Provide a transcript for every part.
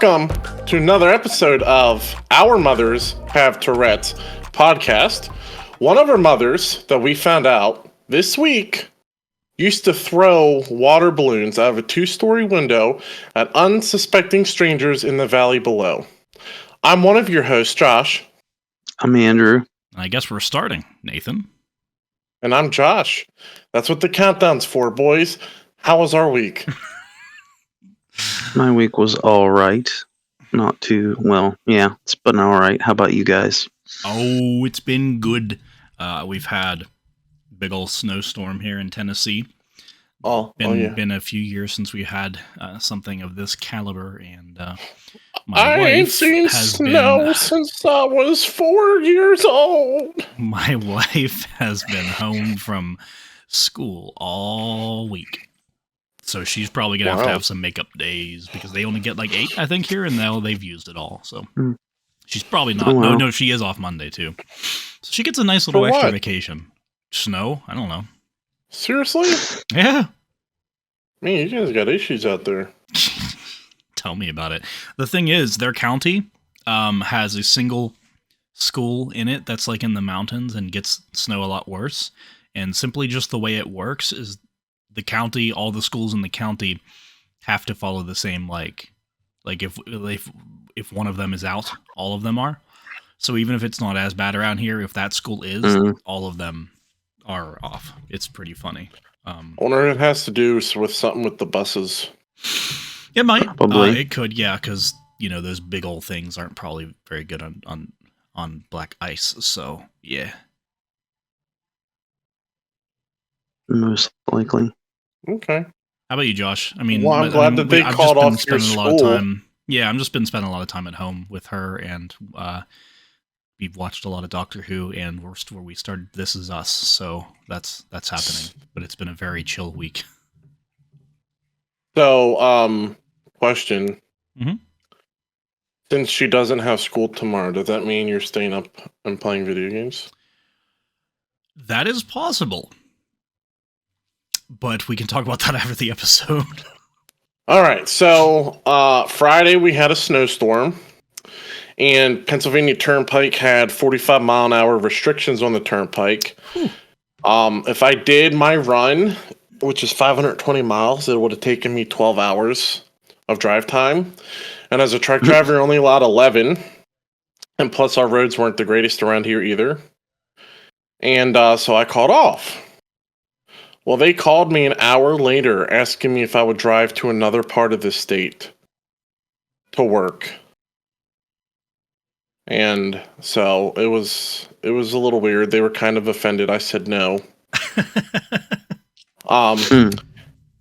welcome to another episode of Our Mothers Have Tourette podcast. One of our mothers that we found out this week used to throw water balloons out of a 2-story window at unsuspecting strangers in the valley below. I'm one of your hosts, Josh. I'm Andrew. I guess we're starting, Nathan. And I'm Josh. That's what the countdown's for, boys. How was our week? My week was all right. Not too well. Yeah, it's been all right. How about you guys? Oh, it's been good. We've had big old snowstorm here in Tennessee. Been a few years since we had something of this caliber, and I ain't seen snow since I was 4 years old. My wife has been home from school all week, so she's probably gonna have to have some makeup days because they only get like 8, I think, here, and now they've used it all. So she's probably not. Oh, wow. No, she is off Monday too, so she gets a nice little extra vacation. Snow? I don't know. Seriously? Yeah. Man, you guys got issues out there. Tell me about it. The thing is, their county has a single school in it that's like in the mountains and gets snow a lot worse. And simply just the way it works is the county, all the schools in the county have to follow the same, like if one of them is out, all of them are. So even if it's not as bad around here, if that school is, all of them are off. It's pretty funny. I wonder if it has to do with something with the buses. It might. Probably. It could, yeah, because, you know, those big old things aren't probably very good on black ice, so, yeah. Most likely. Okay. How about you, Josh? I mean, well, I'm glad that they called off your school. Yeah, I'm just been spending a lot of time at home with her, and we've watched a lot of Doctor Who, and where we started This Is Us, so that's happening. But it's been a very chill week. So, question. Mm-hmm. Since she doesn't have school tomorrow, does that mean you're staying up and playing video games? That is possible. But we can talk about that after the episode. All right, so Friday we had a snowstorm. And Pennsylvania Turnpike had 45-mile-an-hour restrictions on the turnpike. If I did my run, which is 520 miles, it would have taken me 12 hours of drive time. And as a truck driver, you're only allowed 11. And plus, our roads weren't the greatest around here either. And so I called off. Well, they called me an hour later asking me if I would drive to another part of the state to work. And so it was a little weird. They were kind of offended. I said no.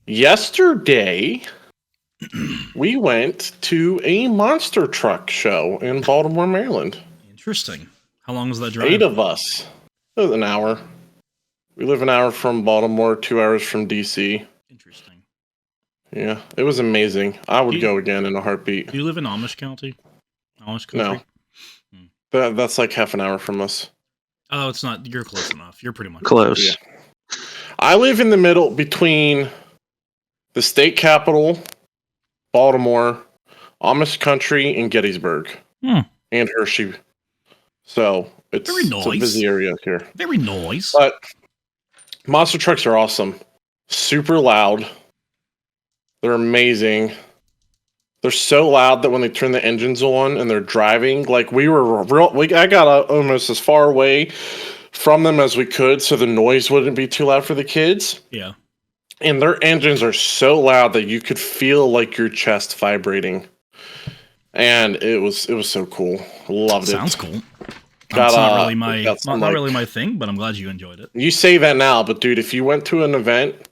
Yesterday, we went to a monster truck show in Baltimore, Maryland. Interesting. How long was that drive? 8 of us. It was an hour. We live an hour from Baltimore, 2 hours from DC. Interesting. Yeah, it was amazing. I would go again in a heartbeat. Do you live in Amish County? Amish country? No. That's like half an hour from us. Oh, it's not. You're close enough. You're pretty much close. Yeah. I live in the middle between the state capital, Baltimore, Amish country, and Gettysburg. And Hershey. So it's a busy area here. Very nice. But monster trucks are awesome. Super loud. They're amazing. They're so loud that when they turn the engines on and they're driving, like I got almost as far away from them as we could so the noise wouldn't be too loud for the kids. Yeah. And their engines are so loud that you could feel like your chest vibrating. And it was so cool. Loved it. Sounds cool. That's not really my thing, but I'm glad you enjoyed it. You say that now, but dude, if you went to an event,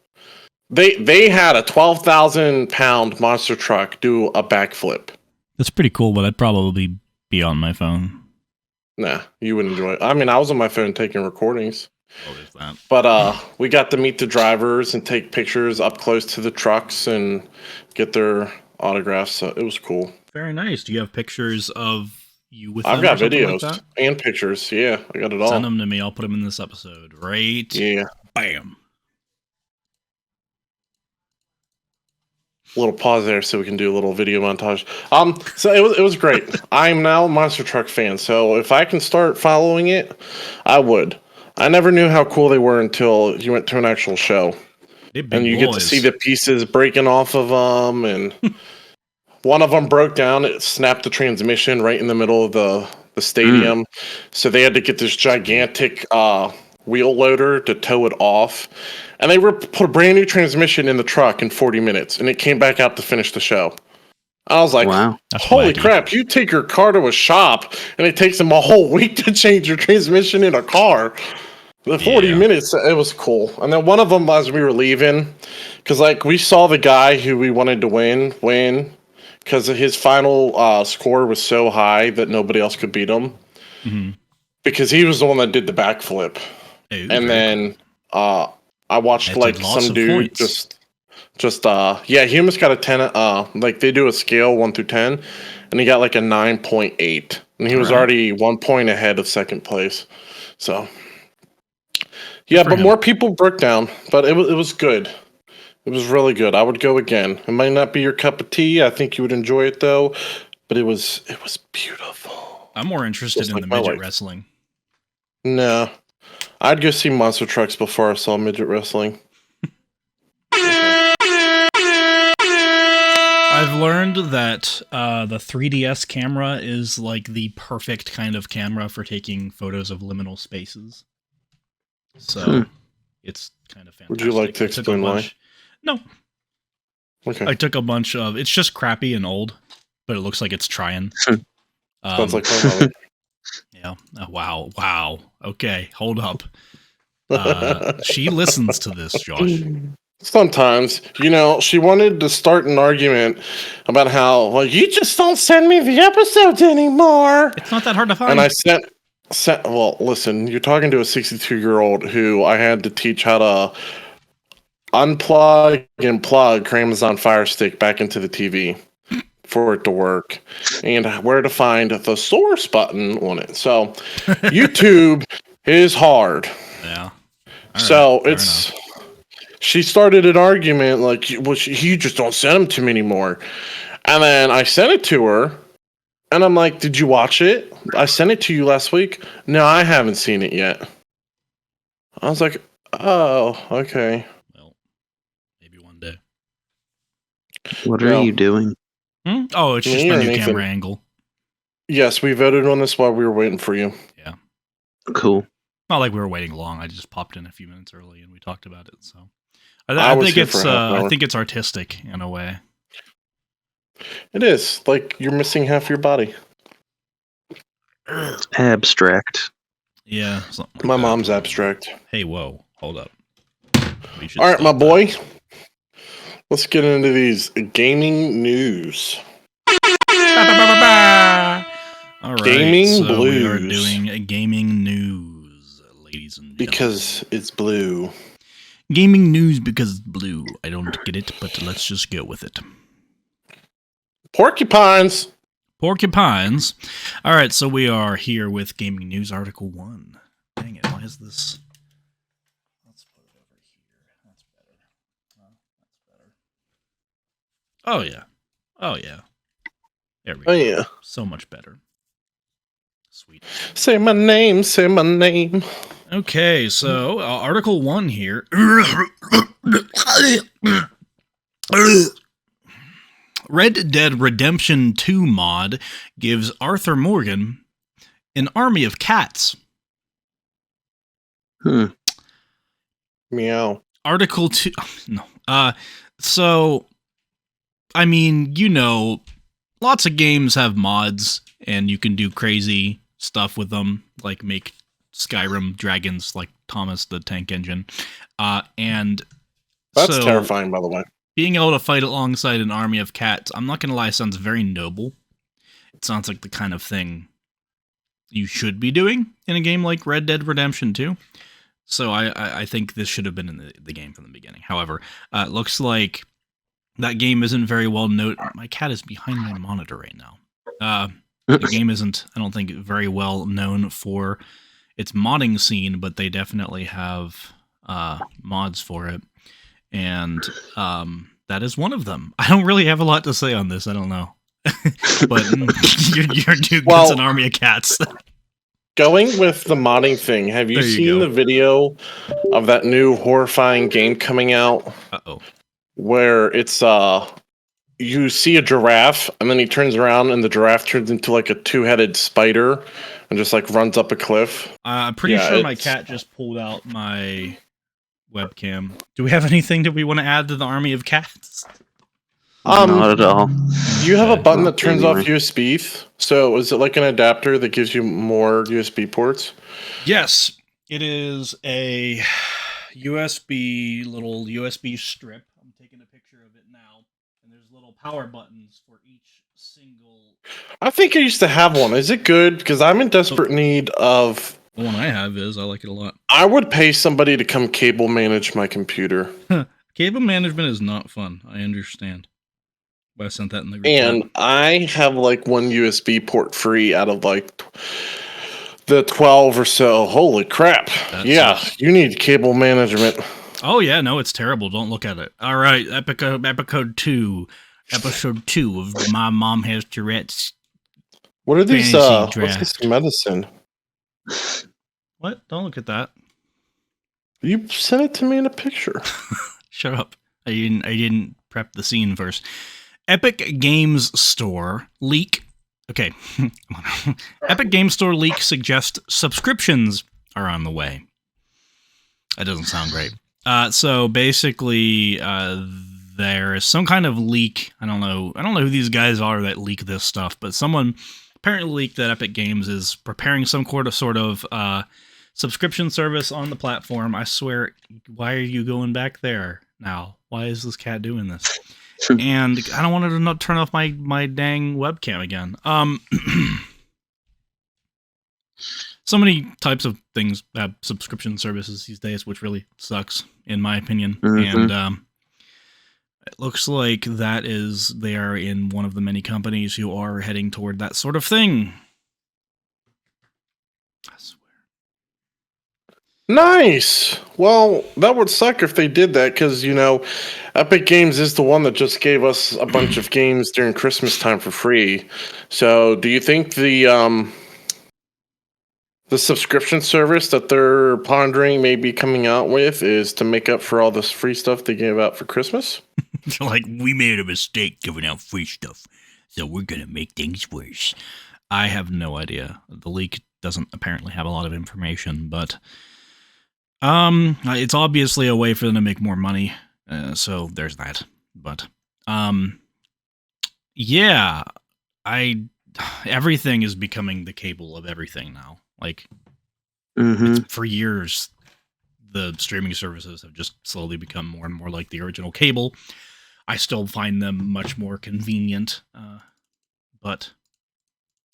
they had a 12,000-pound monster truck do a backflip. That's pretty cool, but I'd probably be on my phone. Nah, you wouldn't enjoy it. I mean, I was on my phone taking recordings. Oh, there's that. But we got to meet the drivers and take pictures up close to the trucks and get their autographs. So it was cool. Very nice. Do you have pictures of you with them? I've got videos and pictures. Yeah, I got it all. Send them to me. I'll put them in this episode. Right? Yeah. Bam. little pause there so we can do a little video montage. So it was great. I'm now a monster truck fan, so if I can start following it, I would. I never knew how cool they were until you went to an actual show, and you get to see the pieces breaking off of them, and one of them broke down. It snapped the transmission right in the middle of the stadium, so they had to get this gigantic wheel loader to tow it off. And they put a brand new transmission in the truck in 40 minutes, and it came back out to finish the show. I was like, wow. holy crap, you take your car to a shop, and it takes them a whole week to change your transmission in a car. The 40 minutes, it was cool. And then one of them, as we were leaving, because like we saw the guy who we wanted to win, because his final score was so high that nobody else could beat him. Mm-hmm. Because he was the one that did the backflip. And then I watched like some dude he almost got a 10. Like they do a scale 1 through 10, and he got like a 9.8, and he was already 1 point ahead of second place. So yeah, but more people broke down, but it was good. It was really good. I would go again. It might not be your cup of tea. I think you would enjoy it though, but it was beautiful. I'm more interested in the midget wrestling. No. I'd go see monster trucks before I saw midget wrestling. I've learned that the 3DS camera is like the perfect kind of camera for taking photos of liminal spaces. So it's kind of fantastic. Would you like to explain why? No. Okay. I took a bunch of... It's just crappy and old, but it looks like it's trying. Sounds like my mother. Yeah. Oh, wow. Okay, hold up. She listens to this, Josh. Sometimes, she wanted to start an argument about how, well, you just don't send me the episodes anymore. It's not that hard to find. And I sent well, listen, you're talking to a 62-year-old who I had to teach how to unplug and plug her Amazon Fire Stick back into the TV for it to work, and where to find the source button on it. So YouTube is hard. Yeah. So it's she started an argument like, well, you just don't send them to me anymore. And then I sent it to her, and I'm like, did you watch it? I sent it to you last week. No, I haven't seen it yet. I was like, oh, okay. Well, maybe one day. What are you doing? Oh, it's just my new camera angle. Yes, we voted on this while we were waiting for you. Yeah. Cool. Not like we were waiting long. I just popped in a few minutes early and we talked about it. So I think it's artistic in a way. It is. Like you're missing half your body. Abstract. Yeah. Like my mom's abstract. Hey, whoa. Hold up. All right, my boy. Let's get into these gaming news. All right, gaming so blues. We are doing gaming news, ladies and gentlemen. Because it's blue. Gaming news because it's blue. I don't get it, but let's just go with it. Porcupines. All right, so we are here with gaming news article 1. Dang it, why is this? Let's put it over here. That's better. That's better. Oh yeah. There we go. Oh yeah. So much better. Sweet. Say my name. Okay, so article 1 here. Red Dead Redemption 2 mod gives Arthur Morgan an army of cats. Meow. Article 2. No. So, I mean, lots of games have mods, and you can do crazy stuff with them, like make Skyrim dragons like Thomas the Tank Engine. And that's terrifying, by the way. Being able to fight alongside an army of cats, I'm not going to lie, sounds very noble. It sounds like the kind of thing you should be doing in a game like Red Dead Redemption 2. So I think this should have been in the game from the beginning. However, it looks like that game isn't very well known. My cat is behind my monitor right now. The game isn't, I don't think, very well known for its modding scene, but they definitely have mods for it. And that is one of them. I don't really have a lot to say on this. I don't know. But your dude gets an army of cats. Going with the modding thing, have you seen the video of that new horrifying game coming out? Uh-oh. Where it's you see a giraffe and then he turns around and the giraffe turns into like a two-headed spider and just like runs up a cliff. I'm pretty sure my cat just pulled out my webcam. Do we have anything that we want to add to the army of cats? Not at all. You have a button that turns off USB. So is it like an adapter that gives you more USB ports? Yes, it is a little USB strip. I'm taking a picture of it now, and there's little power buttons for each single. I think I used to have one. Is it good? Because I'm in desperate need of. The one I have is I like it a lot. I would pay somebody to come cable manage my computer. Cable management is not fun. I understand. But I sent that in the group and chat. I have like one USB port free out of like the 12 or so. Holy crap. You need cable management. Oh yeah, no, it's terrible. Don't look at it. All right, episode 2 of My Mom Has Tourette's. What are these what's this medicine? What? Don't look at that. You sent it to me in a picture. Shut up. I didn't prep the scene first. Epic Games Store leak. Okay. Epic Games Store leak suggests subscriptions are on the way. That doesn't sound great. So basically, there is some kind of leak. I don't know who these guys are that leak this stuff, but someone apparently leaked that Epic Games is preparing some sort of subscription service on the platform. I swear, why are you going back there now? Why is this cat doing this? And I don't want to not turn off my dang webcam again. So many types of things have subscription services these days, which really sucks, in my opinion. Mm-hmm. And it looks like they are in one of the many companies who are heading toward that sort of thing. I swear. Nice. Well, that would suck if they did that because, Epic Games is the one that just gave us a bunch of games during Christmas time for free. So do you think the subscription service that they're pondering maybe coming out with is to make up for all this free stuff they gave out for Christmas? Like, we made a mistake giving out free stuff, so we're going to make things worse. I have no idea. The leak doesn't apparently have a lot of information, but it's obviously a way for them to make more money, so there's that. But yeah, everything is becoming the cable of everything now. Like, for years, the streaming services have just slowly become more and more like the original cable. I still find them much more convenient, but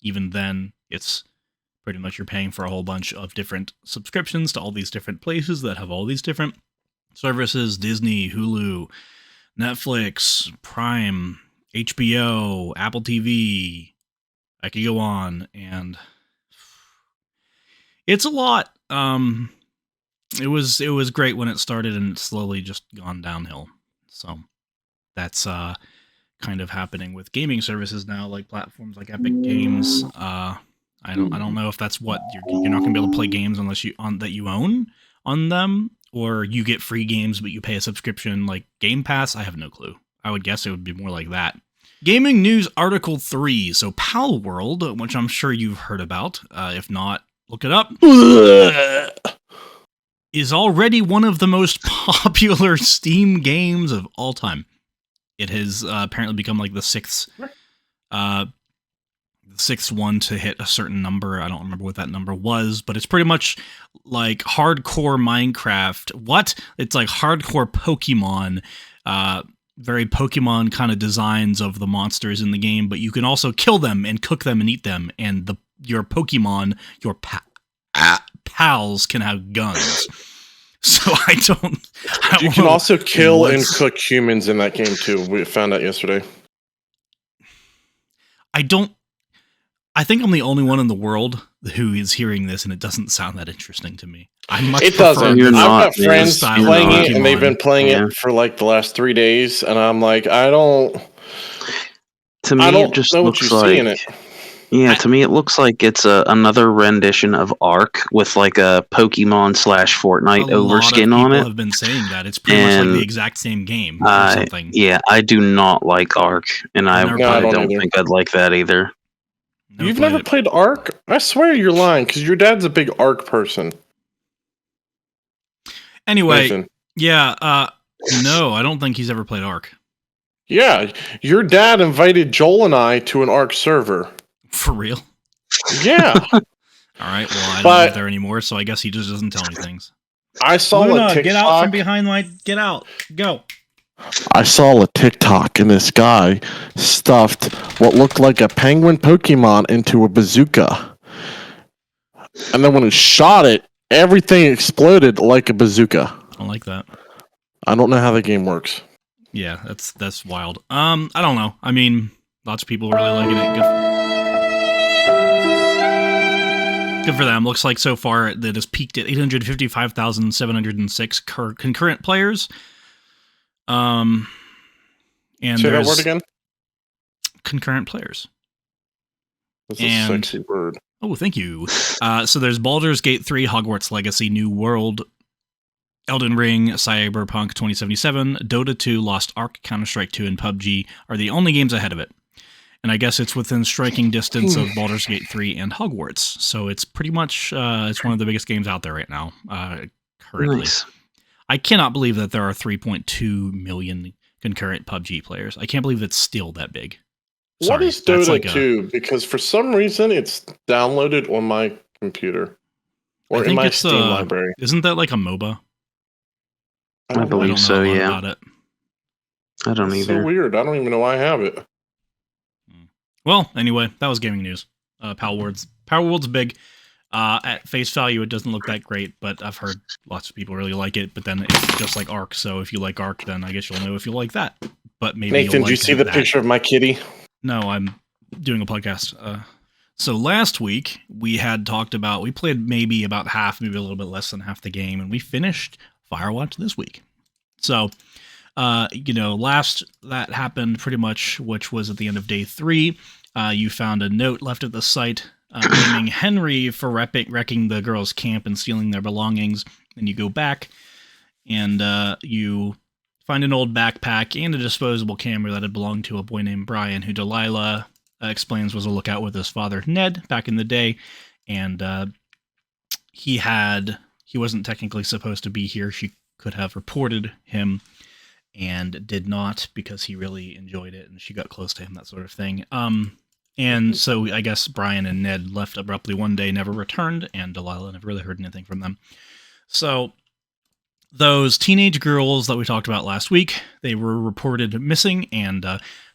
even then, it's pretty much you're paying for a whole bunch of different subscriptions to all these different places that have all these different services: Disney, Hulu, Netflix, Prime, HBO, Apple TV. I could go on, and it's a lot. It was great when it started, and it's slowly just gone downhill. So that's kind of happening with gaming services now, like platforms like Epic Games. I don't know if that's what you're not going to be able to play games unless you own on them, or you get free games but you pay a subscription like Game Pass. I have no clue. I would guess it would be more like that. Gaming News Article 3. So Palworld, which I'm sure you've heard about. If not, look it up. Is already one of the most popular Steam games of all time. It has apparently become like the sixth one to hit a certain number. I don't remember what that number was, but it's pretty much like hardcore Minecraft. What? It's like hardcore Pokemon. Very Pokemon kind of designs of the monsters in the game, but you can also kill them and cook them and eat them, and your Pokemon, your pals can have guns. So you can also kill and cook humans in that game too. We found out yesterday. I think I'm the only one in the world who is hearing this, and it doesn't sound that interesting to me. I much It prefer doesn't. You're I've not, got friends style playing of it, and they've Pokemon. been playing Yeah. it for like the last 3 days, and I'm like, I don't To me, it just know what you looks see like. in it. Yeah, I- to me, it looks like it's another rendition of Ark with like a Pokemon / Fortnite A lot of overskin people on it. have been saying that it's pretty much like And the exact same game or something. Yeah, I do not like Ark, and I Never No, I really don't don't either. think I'd like that either. You've never played Ark? I swear you're lying, because your dad's a big Ark person. Anyway, Nathan. yeah, no, I don't think he's ever played Ark. Yeah, your dad invited Joel and I to an Ark server. For real? Yeah. All right, well, I don't live there anymore, so I guess he just doesn't tell me things. I saw Luna, a TikTok. get out from behind my... Get out. Go. I saw a TikTok, and this guy stuffed what looked like a penguin Pokemon into a bazooka. And then when he shot it, everything exploded like a bazooka. I don't like that. I don't know how the game works. Yeah, that's wild. I don't know. I mean, lots of people really liking it. Good for them. Looks like so far that has peaked at 855,706 concurrent players. And Say that word again? Concurrent players. That's And- a sexy word. Oh, thank you. So there's Baldur's Gate 3, Hogwarts Legacy, New World, Elden Ring, Cyberpunk 2077, Dota 2, Lost Ark, Counter-Strike 2, and PUBG are the only games ahead of it. And I guess it's within striking distance of Baldur's Gate 3 and Hogwarts. So it's pretty much, it's one of the biggest games out there right now, currently. Nice. I cannot believe that there are 3.2 million concurrent PUBG players. I can't believe it's still that big. What Sorry, is that's Dota like a- 2? Because for some reason it's downloaded on my computer. I Or in think my it's, Steam library. Isn't that like a MOBA? I don't know. believe I don't know so, a lot yeah. about it. I don't It's either. so weird. I don't even know why I have it. Well, anyway, that was gaming news. Palworld's big. At face value, it doesn't look that great, but I've heard lots of people really like it. But then it's just like Ark, so if you like Ark, then I guess you'll know if you like that. But maybe Nathan, you'll do you like see the that. picture of my kitty? No, I'm doing a podcast. So last week we had talked about, we played maybe about half, maybe a little bit less than half the game, and we finished Firewatch this week. So, last that happened pretty much, which was at the end of day 3. You found a note left at the site blaming Henry for wrecking the girls' camp and stealing their belongings. And you go back and you find an old backpack and a disposable camera that had belonged to a boy named Brian, who Delilah explains was a lookout with his father, Ned, back in the day. And he wasn't technically supposed to be here. She could have reported him and did not because he really enjoyed it and she got close to him, that sort of thing. And so I guess Brian and Ned left abruptly one day, never returned, and Delilah never really heard anything from them. So those teenage girls that we talked about last week, they were reported missing, and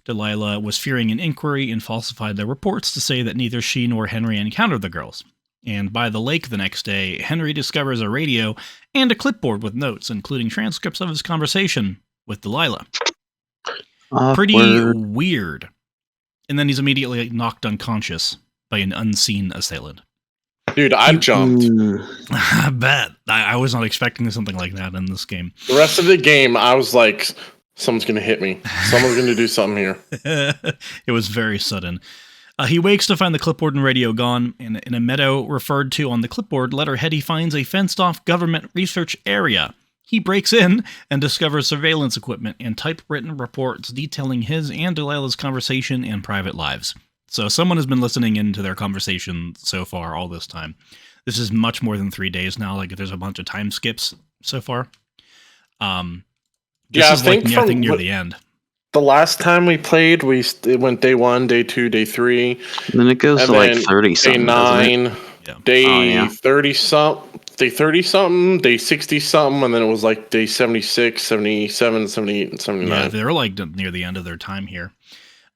Delilah was fearing an inquiry and falsified their reports to say that neither she nor Henry encountered the girls. And by the lake the next day, Henry discovers a radio and a clipboard with notes, including transcripts of his conversation with Delilah. Pretty Awkward. weird. And then he's immediately knocked unconscious by an unseen assailant. Dude, I jumped. I bet. I was not expecting something like that in this game. The rest of the game, I was like, someone's going to hit me. Someone's going to do something here. It was very sudden. He wakes to find the clipboard and radio gone, and in a meadow referred to on the clipboard letterhead, he finds a fenced-off government research area. He breaks in and discovers surveillance equipment and typewritten reports detailing his and Delilah's conversation and private lives. So someone has been listening into their conversation so far all this time. This is much more than 3 days now. Like, there's a bunch of time skips so far. This is like, I think near the end. The last time we played, it went day 1, day 2, day 3. And then it goes And to like then 30 Day something. 9, Yeah. day 30 something, day 30 something, day 60 something, and then it was like day 76, 77, 78, and 79. Yeah, they're like near the end of their time here.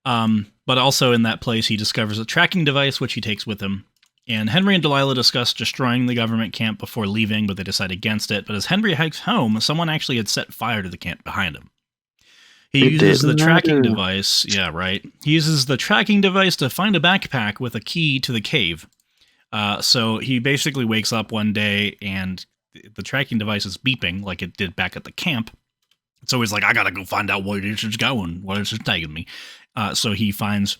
But also in that place, he discovers a tracking device, which he takes with him. And Henry and Delilah discuss destroying the government camp before leaving, but they decide against it. But as Henry hikes home, someone actually had set fire to the camp behind him. He It uses the didn't tracking matter. device. Yeah, right. He uses the tracking device to find a backpack with a key to the cave. So he basically wakes up one day and the tracking device is beeping like it did back at the camp. So he's like, I gotta go find out where it's going, where it's taking me. So he finds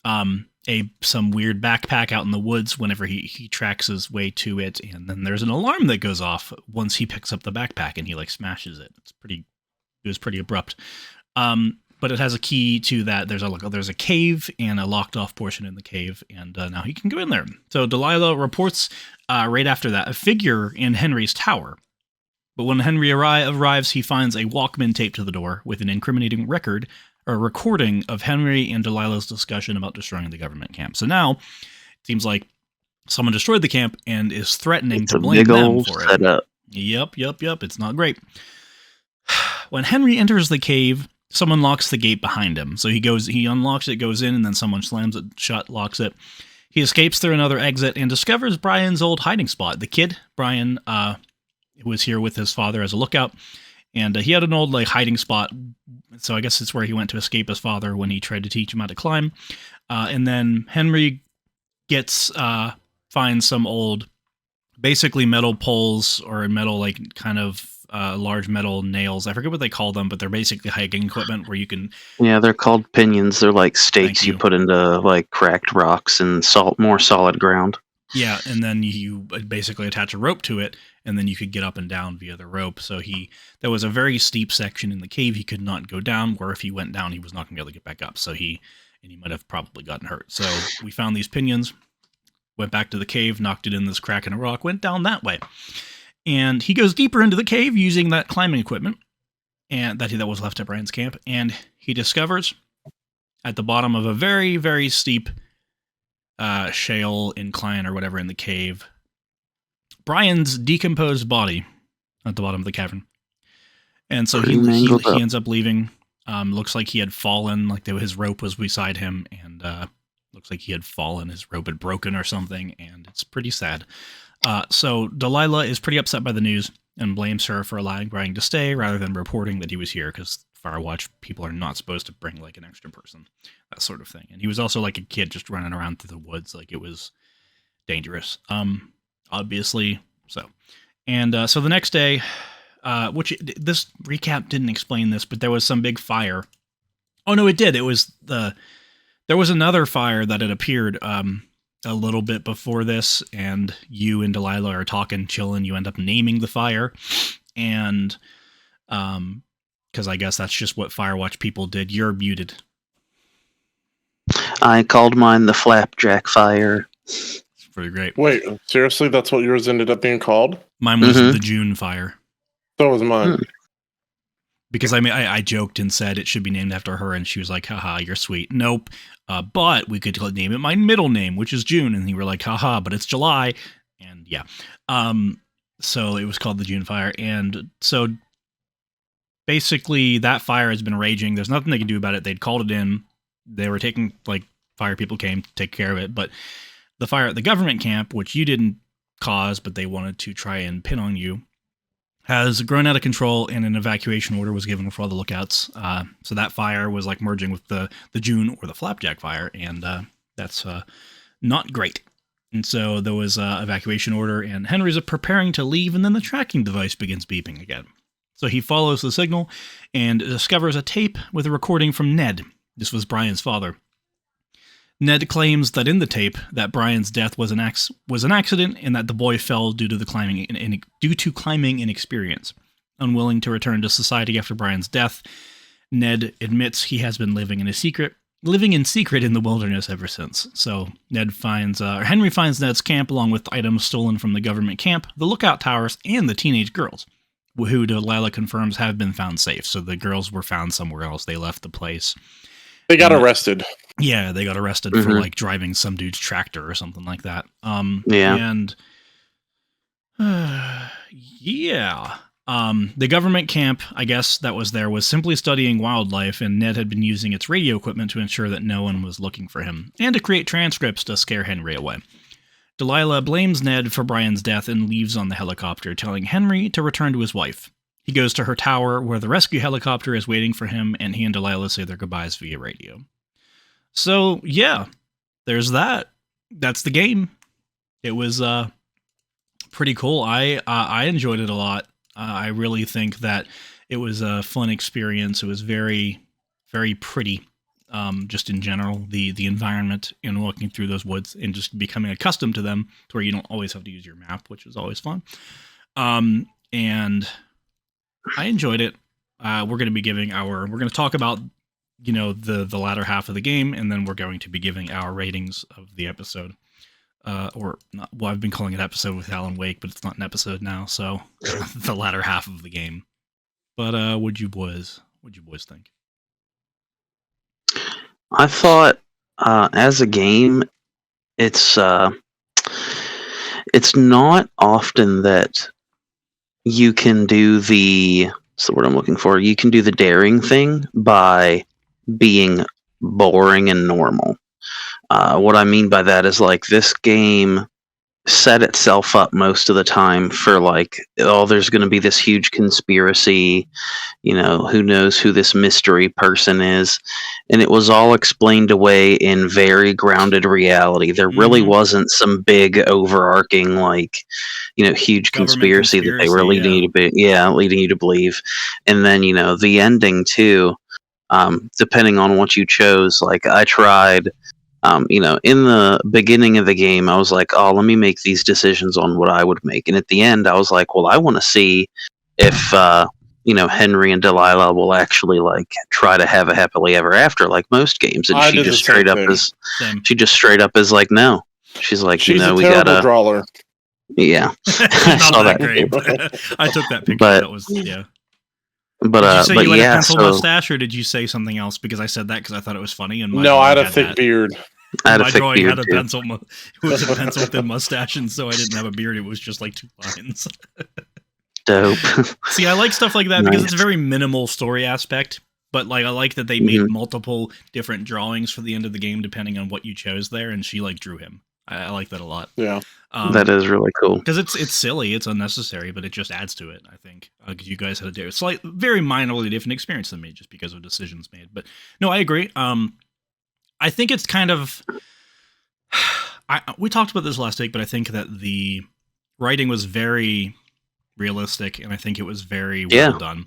some weird backpack out in the woods whenever he tracks his way to it, and then there's an alarm that goes off once he picks up the backpack and he like smashes it. It was pretty abrupt. But it has a key to that. There's a cave and a locked off portion in the cave, and now he can go in there. So Delilah reports right after that a figure in Henry's tower. But when Henry arrives, he finds a Walkman taped to the door with an incriminating recording of Henry and Delilah's discussion about destroying the government camp. So now it seems like someone destroyed the camp and is threatening to blame them for it. Setup. Yep. It's not great. When Henry enters the cave, someone locks the gate behind him. So he unlocks it, goes in, and then someone slams it shut, locks it. He escapes through another exit and discovers Brian's old hiding spot. The kid, Brian, was here with his father as a lookout, and he had an old hiding spot. So I guess it's where he went to escape his father when he tried to teach him how to climb. And then Henry finds some old, basically metal poles or metal large metal nails. I forget what they call them, but they're basically hiking equipment where you can... Yeah, they're called pinions. They're like stakes you put into cracked rocks and more solid ground. Yeah, and then you basically attach a rope to it, and then you could get up and down via the rope. So there was a very steep section in the cave he could not go down, where if he went down, he was not going to be able to get back up. So he might have probably gotten hurt. So we found these pinions, went back to the cave, knocked it in this crack in a rock, went down that way. And he goes deeper into the cave using that climbing equipment and that was left at Brian's camp, and he discovers at the bottom of a very, very steep shale incline or whatever in the cave, Brian's decomposed body at the bottom of the cavern. And so he ends up leaving. Looks like he had fallen, his rope was beside him, and looks like he had fallen. His rope had broken or something, and it's pretty sad. So Delilah is pretty upset by the news and blames her for allowing Brian to stay rather than reporting that he was here, because Firewatch people are not supposed to bring an extra person, that sort of thing. And he was also a kid just running around through the woods, it was dangerous. Obviously so. And so the next day, which this recap didn't explain this, but there was some big fire. Oh no, it did. There was another fire that had appeared a little bit before this, and you and Delilah are talking, chilling. You end up naming the fire, and because I guess that's just what Firewatch people did. You're muted. I called mine the Flapjack Fire. It's pretty great. Wait, seriously? That's what yours ended up being called? Mine was the June Fire. So was mine. Because I joked and said it should be named after her, and she was like, haha, you're sweet. Nope. But we could name it my middle name, which is June. And you were like, haha, but it's July. And yeah. So it was called the June Fire. And so basically that fire has been raging. There's nothing they can do about it. They'd called it in. They were taking, fire people came to take care of it. But the fire at the government camp, which you didn't cause, but they wanted to try and pin on you, has grown out of control, and an evacuation order was given for all the lookouts. So that fire was merging with the June or the Flapjack Fire, and that's not great. And so there was an evacuation order, and Henry's preparing to leave, and then the tracking device begins beeping again. So he follows the signal and discovers a tape with a recording from Ned. This was Brian's father. Ned claims that in the tape that Brian's death was an accident, and that the boy fell due to climbing inexperience. Unwilling to return to society after Brian's death, Ned admits he has been living in secret in the wilderness ever since. So Henry finds Ned's camp along with items stolen from the government camp, the lookout towers, and the teenage girls, who Delilah confirms have been found safe. So the girls were found somewhere else. They left the place. They got arrested. Yeah, they got arrested for driving some dude's tractor or something like that. Yeah. And yeah. The government camp, I guess, that was there was simply studying wildlife, and Ned had been using its radio equipment to ensure that no one was looking for him, and to create transcripts to scare Henry away. Delilah blames Ned for Brian's death and leaves on the helicopter, telling Henry to return to his wife. He goes to her tower, where the rescue helicopter is waiting for him, and he and Delilah say their goodbyes via radio. So, yeah, there's that. That's the game. It was pretty cool. I enjoyed it a lot. I really think that it was a fun experience. It was very, very pretty. Just in general, the environment and walking through those woods and just becoming accustomed to them, to where you don't always have to use your map, which is always fun. And I enjoyed it. We're going to talk about, the latter half of the game, and then we're going to be giving our ratings of the episode. Or not, well, I've been calling it episode with Alan Wake, but it's not an episode now, so the latter half of the game. But what'd you boys think? I thought, as a game, it's not often that you can do what's the word I'm looking for? You can do the daring thing by being boring and normal. What I mean by that is, like, this game set itself up most of the time for, like, there's going to be this huge conspiracy, who knows who this mystery person is, and it was all explained away in very grounded reality. There really wasn't some big overarching, like, huge conspiracy that they were leading you to believe. And then, the ending too, depending on what you chose. Like, I tried, in the beginning of the game, I was like, oh, let me make these decisions on what I would make. And at the end, I was like, well, I want to see if, Henry and Delilah will actually, like, try to have a happily ever after, like most games. And she just straight up is like, no. She's like, she's a we terrible gotta drawer. Yeah. I saw that. Great. I took that picture. But, that was, yeah. But, did you say you had a pencil so mustache, or did you say something else? Because I said that because I thought it was funny. And no, I had a thick beard. I had a my thick drawing beard had a too. pencil. It was a pencil thin mustache, and so I didn't have a beard. It was just like 2 lines. Dope. See, I like stuff like that because Nice. it's a very minimal story aspect. But, like, I like that they made multiple different drawings for the end of the game depending on what you chose there, and she, like, drew him. I like that a lot. Yeah. That is really cool. Because it's silly, it's unnecessary, but it just adds to it, I think. Because you guys had a very minorly different experience than me, just because of decisions made. But no, I agree. I think it's kind of. We talked about this last week, but I think that the writing was very realistic, and I think it was very well done.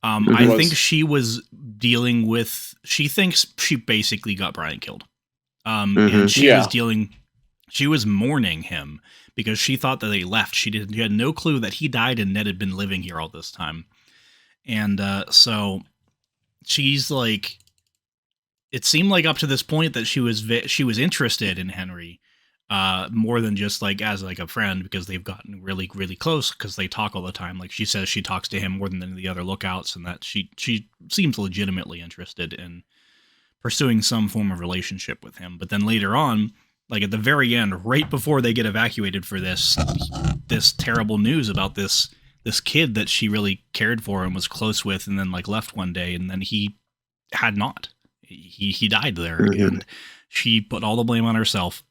I think she was dealing with. She thinks she basically got Brian killed, and she was dealing. She was mourning him because she thought that they left. She had no clue that he died and Ned had been living here all this time. And so she's like, it seemed like up to this point that she was interested in Henry more than just like as like a friend, because they've gotten really, really close because they talk all the time. Like she says she talks to him more than any of the other lookouts, and that she seems legitimately interested in pursuing some form of relationship with him. But then later on, like at the very end, right before they get evacuated for this terrible news about this kid that she really cared for and was close with, and then like left one day, and then he had not. He died there, and she put all the blame on herself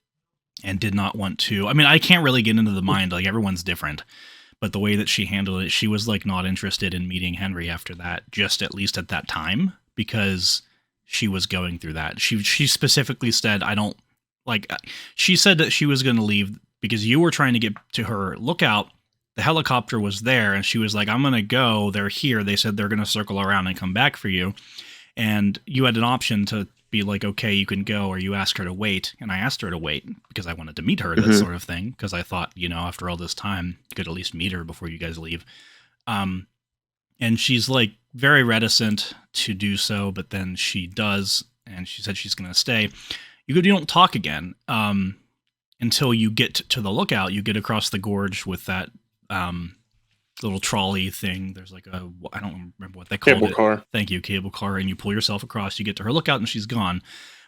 and did not want to. I mean, I can't really get into the mind, like everyone's different, but the way that she handled it, she was like not interested in meeting Henry after that, just at least at that time, because she was going through that. She specifically said, I don't. Like, she said that she was going to leave because you were trying to get to her lookout. The helicopter was there, and she was like, I'm going to go. They're here. They said they're going to circle around and come back for you. And you had an option to be like, okay, you can go, or you ask her to wait. And I asked her to wait because I wanted to meet her, that sort of thing. Because I thought, after all this time, you could at least meet her before you guys leave. And she's like very reticent to do so, but then she does. And she said she's going to stay. You don't talk again until you get to the lookout. You get across the gorge with that little trolley thing. There's like I don't remember what they called it. Cable car. Thank you, cable car. And you pull yourself across. You get to her lookout, and she's gone.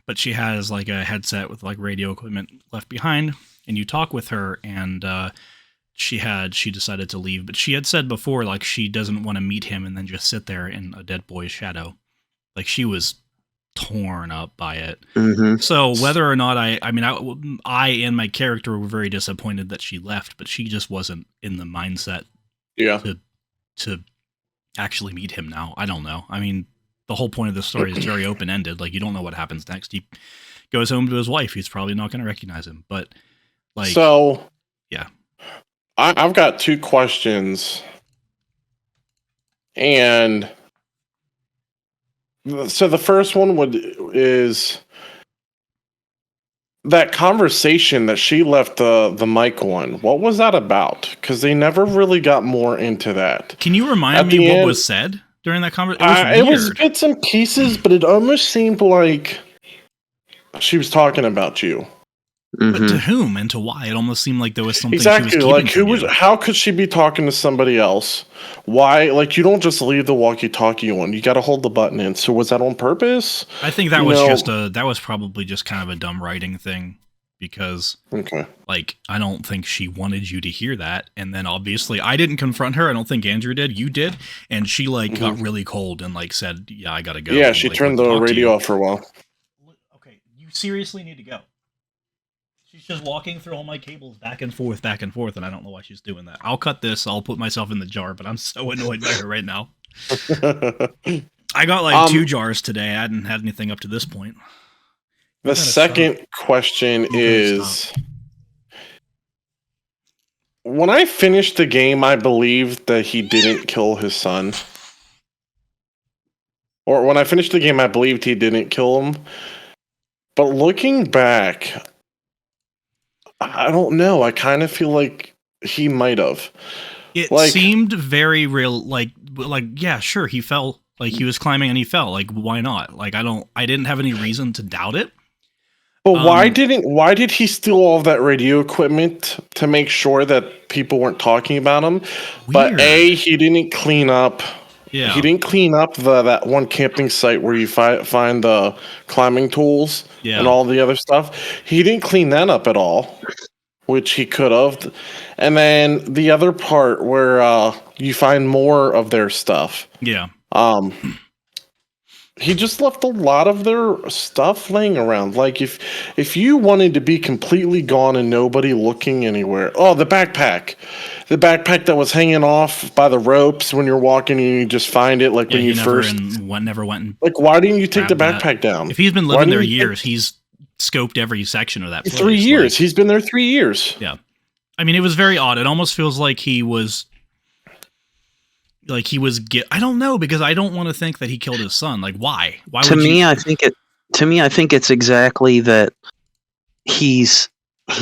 But she has like a headset with like radio equipment left behind. And you talk with her, and she decided to leave. But she had said before, like, she doesn't want to meet him and then just sit there in a dead boy's shadow. Like, she was torn up by it. So whether or not I and my character were very disappointed that she left, but she just wasn't in the mindset to actually meet him now. I don't know. I mean, the whole point of this story is very open-ended. Like, you don't know what happens next. He goes home to his wife. He's probably not going to recognize him, but Like, so, yeah. I've got 2 questions. And so the first one is that conversation that she left the mic on. What was that about? Because they never really got more into that. Can you remind At me the what end- was said during that conversation? It was bits and pieces, but it almost seemed like she was talking about you. But to whom and to why? It almost seemed like there was something Exactly. she was Like, keeping from you. how could she be talking to somebody else? Why? Like, you don't just leave the walkie-talkie on. You got to hold the button in. So was that on purpose? I think that that was probably just kind of a dumb writing thing, because like, I don't think she wanted you to hear that. And then obviously I didn't confront her. I don't think Andrew did. You did. And she like got really cold and like said, yeah, I gotta go. Yeah, and, she like, turned would the talk to radio you. off for a while. Okay, you seriously need to go. She's just walking through all my cables back and forth, and I don't know why she's doing that. I'll cut this. I'll put myself in the jar, but I'm so annoyed by her right now. I got like 2 jars today. I hadn't had anything up to this point. The second question is, when I finished the game, I believed that he didn't kill his son. Or when I finished the game, I believed he didn't kill him. But looking back, I don't know. I kind of feel like he might have. It Like- seemed very real. Like, yeah, sure, he fell. Like, he was climbing and he fell. Like, why not? Like, I didn't have any reason to doubt it. But why did he steal all of that radio equipment to make sure that people weren't talking about him? But Weird. he didn't clean up. Yeah. He didn't clean up that one camping site where you find the climbing tools and all the other stuff. He didn't clean that up at all, which he could have. And then the other part where you find more of their stuff. Yeah. He just left a lot of their stuff laying around. Like, if you wanted to be completely gone and nobody looking anywhere. Oh, the backpack. The backpack that was hanging off by the ropes when you're walking and you just find it, like, when you never went and like, why didn't you take the grabbed backpack down? If he's been living there years, he's scoped every section of that place. 3 years. Like, He's been there 3 years. yeah. I mean, it was very odd. It almost feels like he was... Like, he was... I don't know, because I don't want to think that he killed his son. Like, why? Why would I think it's exactly that he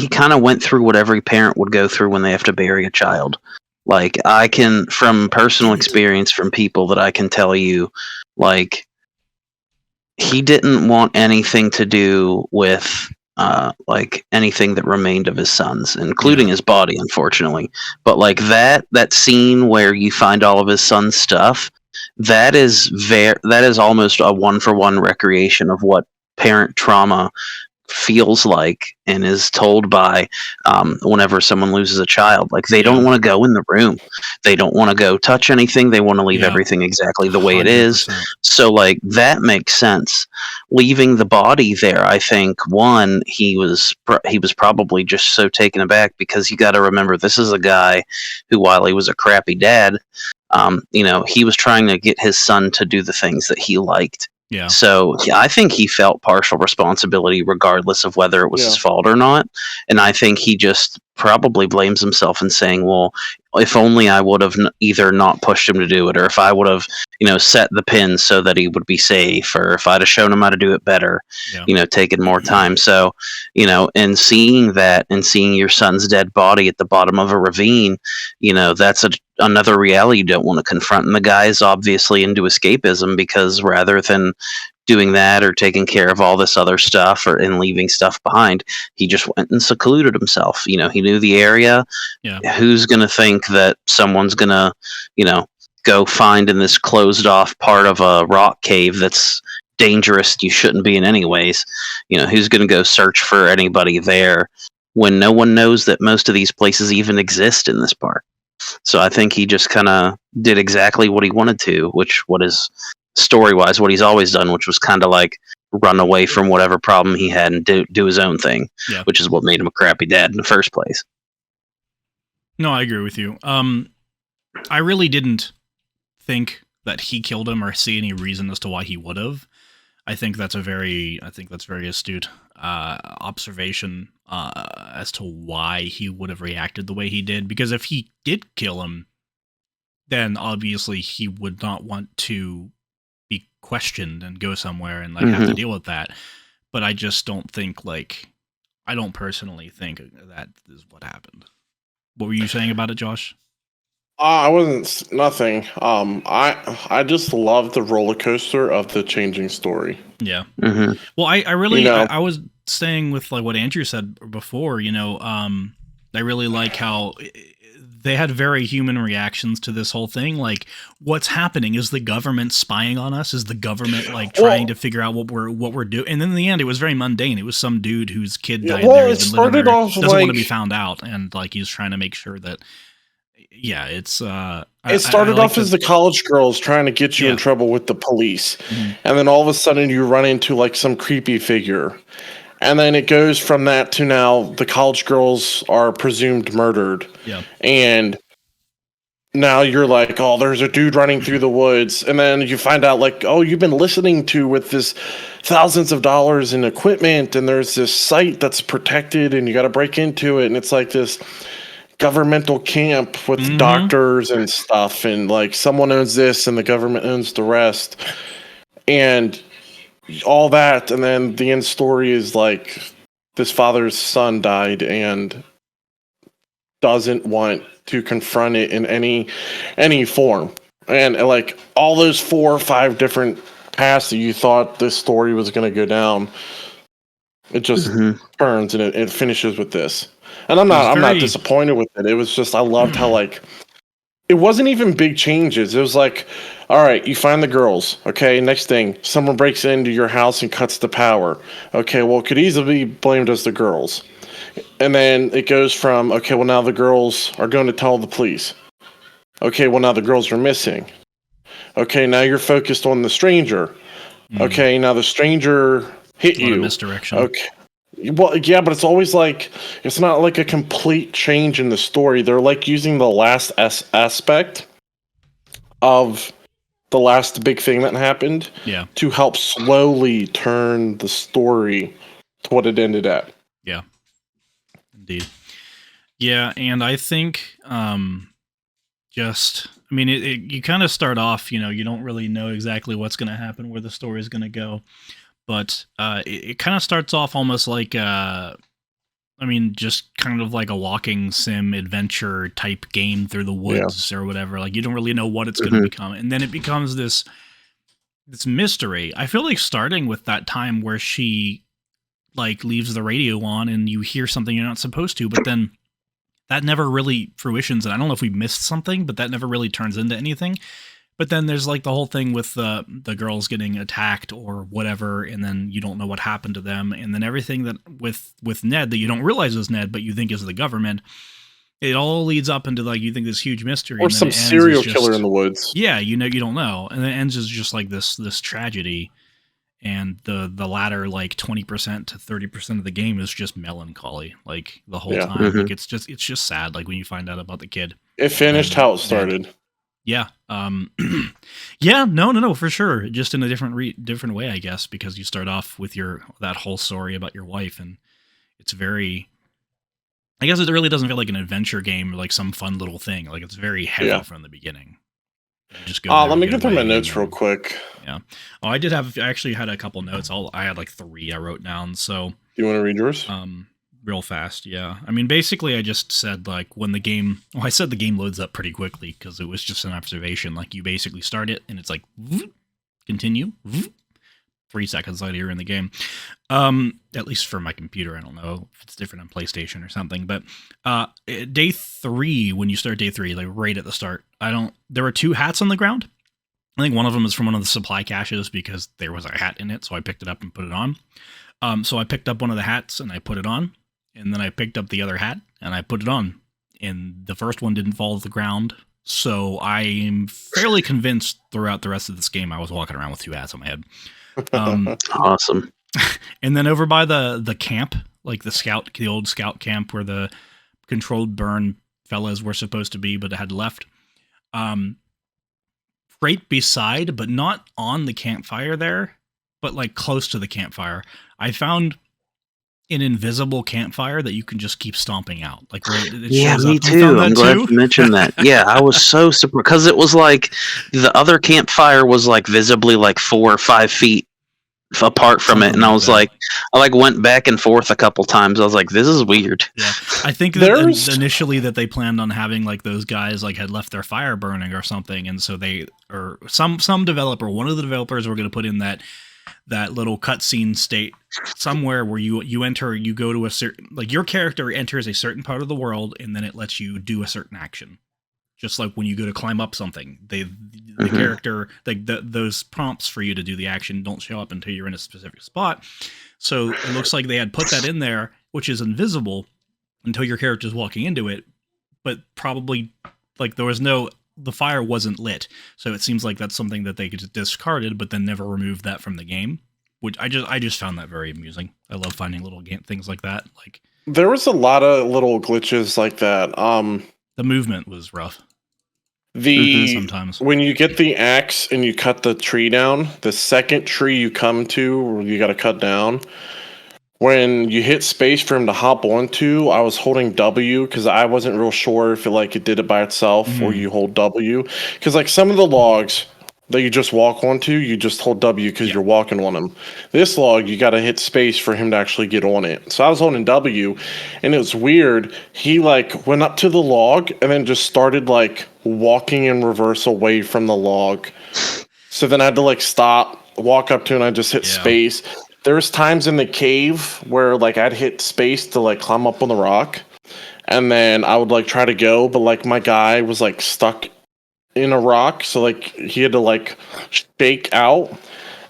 kind of went through what every parent would go through when they have to bury a child. Like, I can, from personal experience, from people that I can tell you, like, he didn't want anything to do with like anything that remained of his sons, including his body, unfortunately. But like that scene where you find all of his son's stuff, that is almost a 1-for-1 recreation of what parent trauma feels like and is told by whenever someone loses a child. Like, they don't want to go in the room, they don't want to go touch anything, they want to leave everything exactly the way it is. 100%. So like, that makes sense. Leaving the body there, I think, one, he was probably just so taken aback, because you got to remember, this is a guy who, while he was a crappy dad, he was trying to get his son to do the things that he liked. Yeah. So I think he felt partial responsibility regardless of whether it was his fault or not. And I think he just probably blames himself and saying, well, if only I would have either not pushed him to do it, or if I would have, set the pin so that he would be safe, or if I'd have shown him how to do it better, taken more time. So, and seeing that and seeing your son's dead body at the bottom of a ravine, that's another reality you don't want to confront. And the guy is obviously into escapism, because rather than doing that or taking care of all this other stuff and leaving stuff behind, he just went and secluded himself. He knew the area. Yeah. Who's going to think that someone's going to, go find in this closed off part of a rock cave that's dangerous, you shouldn't be in anyways? Who's going to go search for anybody there when no one knows that most of these places even exist in this park? So I think he just kind of did exactly what he wanted to, what is story-wise what he's always done, which was kind of like run away from whatever problem he had and do his own thing, which is what made him a crappy dad in the first place. No, I agree with you. I really didn't think that he killed him or see any reason as to why he would have. I think that's very astute. observation as to why he would have reacted the way he did. Because if he did kill him, then obviously he would not want to be questioned and go somewhere and like have to deal with that. But I just don't think I don't personally think that is what happened. What were you saying about it, Josh? I wasn't nothing. I just love the roller coaster of the changing story. Yeah. Mm-hmm. Well, I really, You know. I was staying with like what Andrew said before, I really like how they had very human reactions to this whole thing. Like, what's happening? Is the government spying on us? Is the government like trying to figure out what we're doing? And then in the end, it was very mundane. It was some dude whose kid died there. He's been living there, doesn't want to be found out, and like he's trying to make sure that. Yeah, it's. It started off as the college girls trying to get you in trouble with the police, and then all of a sudden you run into like some creepy figure, and then it goes from that to now the college girls are presumed murdered. Yeah, and now you're like, oh, there's a dude running through the woods, and then you find out like, oh, you've been listening to with this thousands of dollars in equipment, and there's this site that's protected, and you got to break into it, and it's like this governmental camp with doctors and stuff, and like someone owns this and the government owns the rest, and all that, and then the end story is like this father's son died and doesn't want to confront it in any form, and like all those 4 or 5 different paths that you thought this story was going to go down, it just turns and it finishes with this. And I'm not disappointed with it. It was just, I loved how like, it wasn't even big changes. It was like, all right, you find the girls. Okay, next thing, someone breaks into your house and cuts the power. Okay, well, it could easily be blamed as the girls. And then it goes from, okay, well, now the girls are going to tell the police. Okay, well, now the girls are missing. Okay, now you're focused on the stranger. Okay, now the stranger hit you. Misdirection. Okay. Well, yeah, but it's always like, it's not like a complete change in the story. They're like using the last aspect of the last big thing that happened to help slowly turn the story to what it ended at. Yeah, indeed. Yeah, and I think you kind of start off, you don't really know exactly what's going to happen, where the story is going to go. But it kind of starts off almost like, just kind of like a walking sim adventure type game through the woods or whatever. Like you don't really know what it's going to become, and then it becomes this mystery. I feel like starting with that time where she like leaves the radio on and you hear something you're not supposed to, but then that never really fruitions. And I don't know if we missed something, but that never really turns into anything. But then there's like the whole thing with the girls getting attacked or whatever, and then you don't know what happened to them, and then everything that with Ned that you don't realize is Ned, but you think is the government. It all leads up into like you think this huge mystery, or and some serial killer in the woods. Yeah, you don't know, and then it ends as just like this tragedy, and the latter like 20% to 30% of the game is just melancholy, like the whole time. Like it's just sad. Like when you find out about the kid, it finished how it started. Yeah. Yeah. No, for sure. Just in a different way, I guess, because you start off with that whole story about your wife, and it's very. I guess it really doesn't feel like an adventure game, or like some fun little thing. Like it's very heavy from the beginning. Just go. Let me get through my notes real quick. Yeah. Oh, I actually had a couple notes. I had like 3 I wrote down. So. Do you want to read yours? Real fast, yeah. I mean, basically, I just said, like, when the game... Well, I said the game loads up pretty quickly, because it was just an observation. Like, you basically start it, and it's like, continue, 3 seconds later, you're in the game. At least for my computer, I don't know if it's different on PlayStation or something. But day 3, when you start day 3, like, right at the start, there were 2 hats on the ground. I think one of them is from one of the supply caches, because there was a hat in it, so I picked it up and put it on. So I picked up one of the hats, and I put it on. And then I picked up the other hat and I put it on, and the first one didn't fall to the ground. So I'm fairly convinced throughout the rest of this game I was walking around with 2 hats on my head. Awesome. And then over by the camp, like the old scout camp where the controlled burn fellas were supposed to be, but had left. Right beside, but not on the campfire there, but like close to the campfire, I found an invisible campfire that you can just keep stomping out. Like, where it Yeah, shows me up. You found too. that I'm glad too? you mentioned that. Yeah, I was so surprised because it was like the other campfire was like visibly like 4 or 5 feet apart from it, Something and I like was that. like, I like went back and forth a couple times. I was like, this is weird. Yeah, I think that There's- initially that they planned on having like those guys like had left their fire burning or something, and so they or some developer, one of the developers were going to put in that little cutscene state somewhere where you enter, you go to a certain, like your character enters a certain part of the world, and then it lets you do a certain action. Just like when you go to climb up something, the character, like those prompts for you to do the action don't show up until you're in a specific spot. So it looks like they had put that in there, which is invisible until your character's walking into it, but probably like the fire wasn't lit. So it seems like that's something that they just discarded, but then never removed that from the game. Which I just found that very amusing. I love finding little things like that. Like There was a lot of little glitches like that. the movement was rough. Sometimes When you get the axe and you cut the tree down, the second tree you come to, you got to cut down. When you hit space for him to hop onto, I was holding W because I wasn't real sure if it did it by itself or you hold W. Because like some of the logs that you just walk onto, you just hold W because you're walking on them. This log, you got to hit space for him to actually get on it. So I was holding W, and it was weird. He like went up to the log and then just started like walking in reverse away from the log. So then I had to like stop, walk up to it, and I just hit space. There was times in the cave where like I'd hit space to like climb up on the rock, and then I would like try to go, but like my guy was like stuck in a rock, so like he had to like shake out.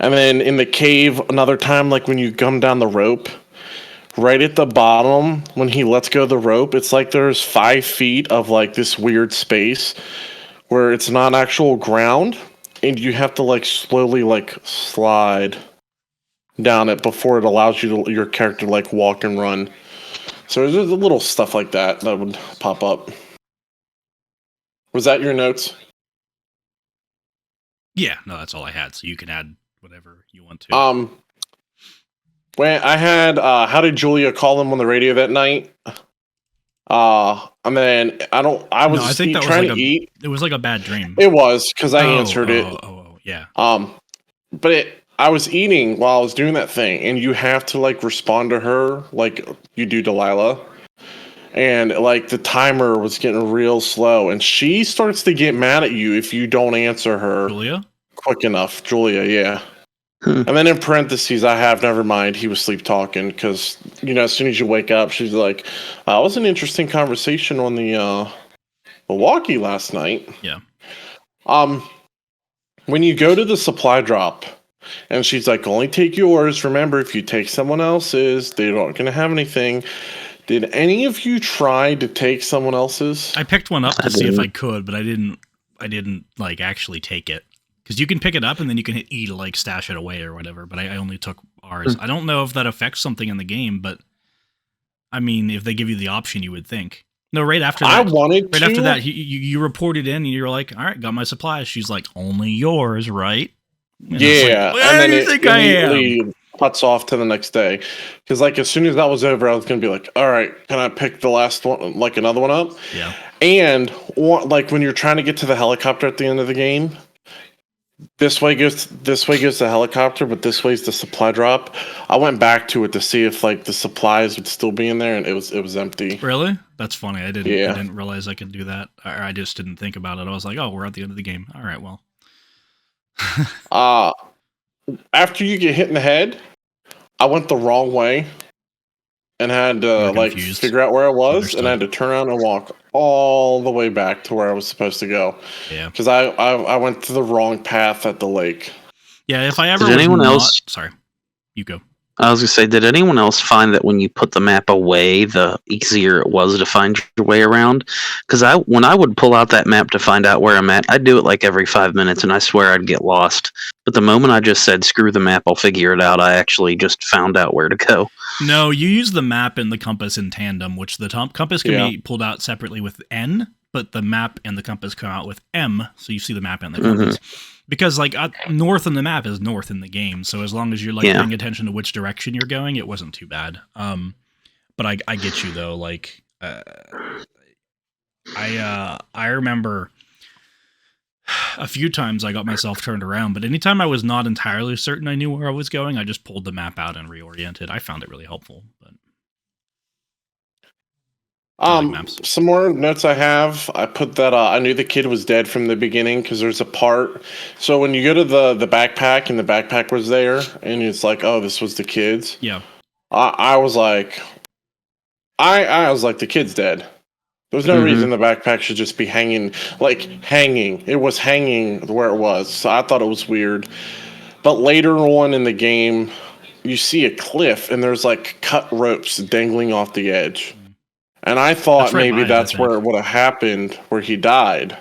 And then in the cave another time, like when you come down the rope, right at the bottom when he lets go of the rope, it's like there's 5 feet of like this weird space where it's not actual ground, and you have to like slowly like slide down it before it allows your character to like walk and run. So there's a little stuff like that would pop up. Was that your notes? yeah, no, that's all I had. So you can add whatever you want to. When I had how did Julia call him on the radio that night? And then I was think that trying was to eat. It was like a bad dream. It was because I answered it. Yeah. But I was eating while I was doing that thing, and you have to like respond to her like you do Delilah. And like the timer was getting real slow, and she starts to get mad at you if you don't answer her Julia? quick enough. Julia, yeah. And then in parentheses, I have never mind. He was sleep talking because as soon as you wake up, she's like, "It was an interesting conversation on the Milwaukee last night." Yeah. When you go to the supply drop, and she's like, "Only take yours. Remember, if you take someone else's, they're not going to have anything." Did any of you try to take someone else's? I picked one up to see if I could, but I didn't like actually take it. Because you can pick it up and then you can hit E to like stash it away or whatever, but I only took ours. I don't know if that affects something in the game, but I mean, if they give you the option, you would think. No, right after that. After that, you reported in and you're like, all right, got my supplies. She's like, only yours, right? And yeah. Like, where do you think I am? Cuts off to the next day. Because like as soon as that was over, I was going to be like, all right, can I pick the last one, like another one up? Yeah. And like when you're trying to get to the helicopter at the end of the game, this way goes the helicopter, but this way's the supply drop. I went back to it to see if like the supplies would still be in there, and it was empty. Really? That's funny. I didn't realize I could do that. Or I just didn't think about it. I was like, oh, we're at the end of the game. All right, well. After you get hit in the head, I went the wrong way and had to like figure out where I was, and I had to turn around and walk all the way back to where I was supposed to go. Yeah. Because I went to the wrong path at the lake. Yeah, if I ever Did anyone else? Sorry, you go. I was gonna say, did anyone else find that when you put the map away, the easier it was to find your way around? Because when I would pull out that map to find out where I'm at, I'd do it like every 5 minutes, and I swear I'd get lost. But the moment I just said, "Screw the map, I'll figure it out," I actually just found out where to go. No, you use the map and the compass in tandem, which the compass can be pulled out separately with N, but the map and the compass come out with M, so you see the map and the compass. Because like north on the map is north in the game, so as long as you're like Yeah. paying attention to which direction you're going, it wasn't too bad. But I get you though. Like I remember a few times I got myself turned around, but anytime I was not entirely certain I knew where I was going, I just pulled the map out and reoriented. I found it really helpful. But I like maps. Some more notes I have. I put that I knew the kid was dead from the beginning because there's a part. So when you go to the backpack and the backpack was there, and it's like, oh, this was the kid's. Yeah. I was like, I was like, the kid's dead. There's no reason the backpack should just be hanging. It was hanging where it was. So I thought it was weird. But later on in the game, you see a cliff and there's like cut ropes dangling off the edge. And I thought That's right maybe by it, that's I where think. it would have happened, where he died.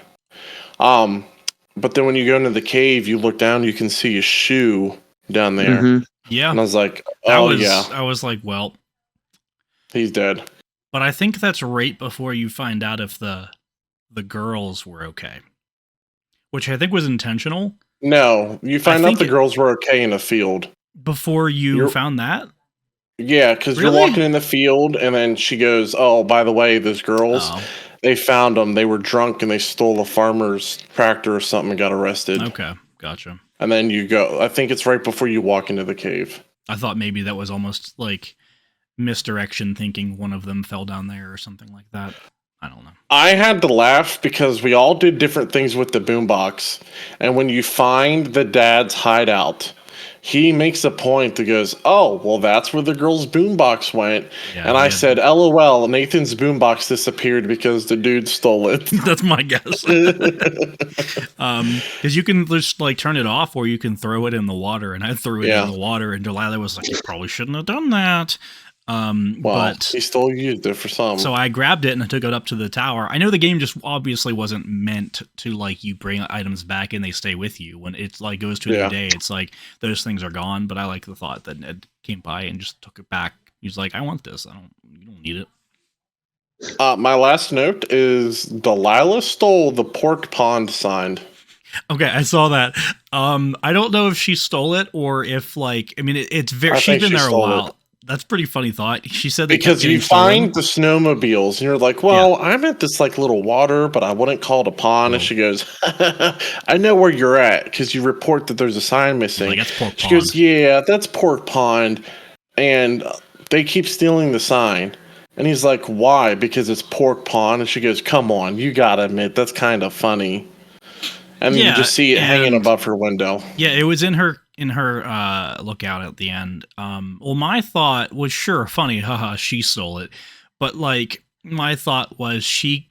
But then when you go into the cave, you look down, you can see a shoe down there. Mhm. Yeah. And I was like, That oh, was, yeah, I was like, well, he's dead. but I think that's right before you find out if the girls were okay, which I think was intentional. No, you find out think the it- girls were okay in a field. Before you You're- found that, Yeah, because Really? you're walking in the field, and then she goes, oh, by the way, those girls, oh, they found them. They were drunk, and they stole a farmer's tractor or something and got arrested. okay, gotcha. And then you go, I think it's right before you walk into the cave. I thought maybe that was almost like misdirection, thinking one of them fell down there or something like that. I don't know. I had to laugh because we all did different things with the boombox. And when you find the dad's hideout, he makes a point that goes, oh, well, that's where the girl's boombox went. Yeah, and I yeah. said, LOL, Nathan's boombox disappeared because the dude stole it. That's my guess. Because you can just like turn it off, or you can throw it in the water. And I threw it Yeah. in the water, and Delilah was like, "You probably shouldn't have done that." Well, But he still used it for some. so I grabbed it and I took it up to the tower. I know the game just obviously wasn't meant to like you bring items back and they stay with you when it's like goes to a Yeah. new day. It's like those things are gone. But I like the thought that Ned came by and just took it back. He's like, "I want this. You don't need it." My last note is Delilah stole the pork pond sign. Okay, I saw that. I don't know if she stole it or if like I mean it's very I she's think been she there a stole while. it. That's a pretty funny thought. She said they kept Because getting you find stolen. the snowmobiles and you're like, well, I'm at this like little water, but I wouldn't call it a pond. And Oh. she goes, I know where you're at because you report that there's a sign missing. Like, that's pork She pond. goes, yeah, that's pork pond. And they keep stealing the sign. And he's like, why? Because it's pork pond. And she goes, come on, you gotta admit, that's kind of funny. And you Yeah, just see it hanging and- above her window. Yeah, it was in her lookout at the end. Well, my thought was sure funny, haha, she stole it, but like my thought was she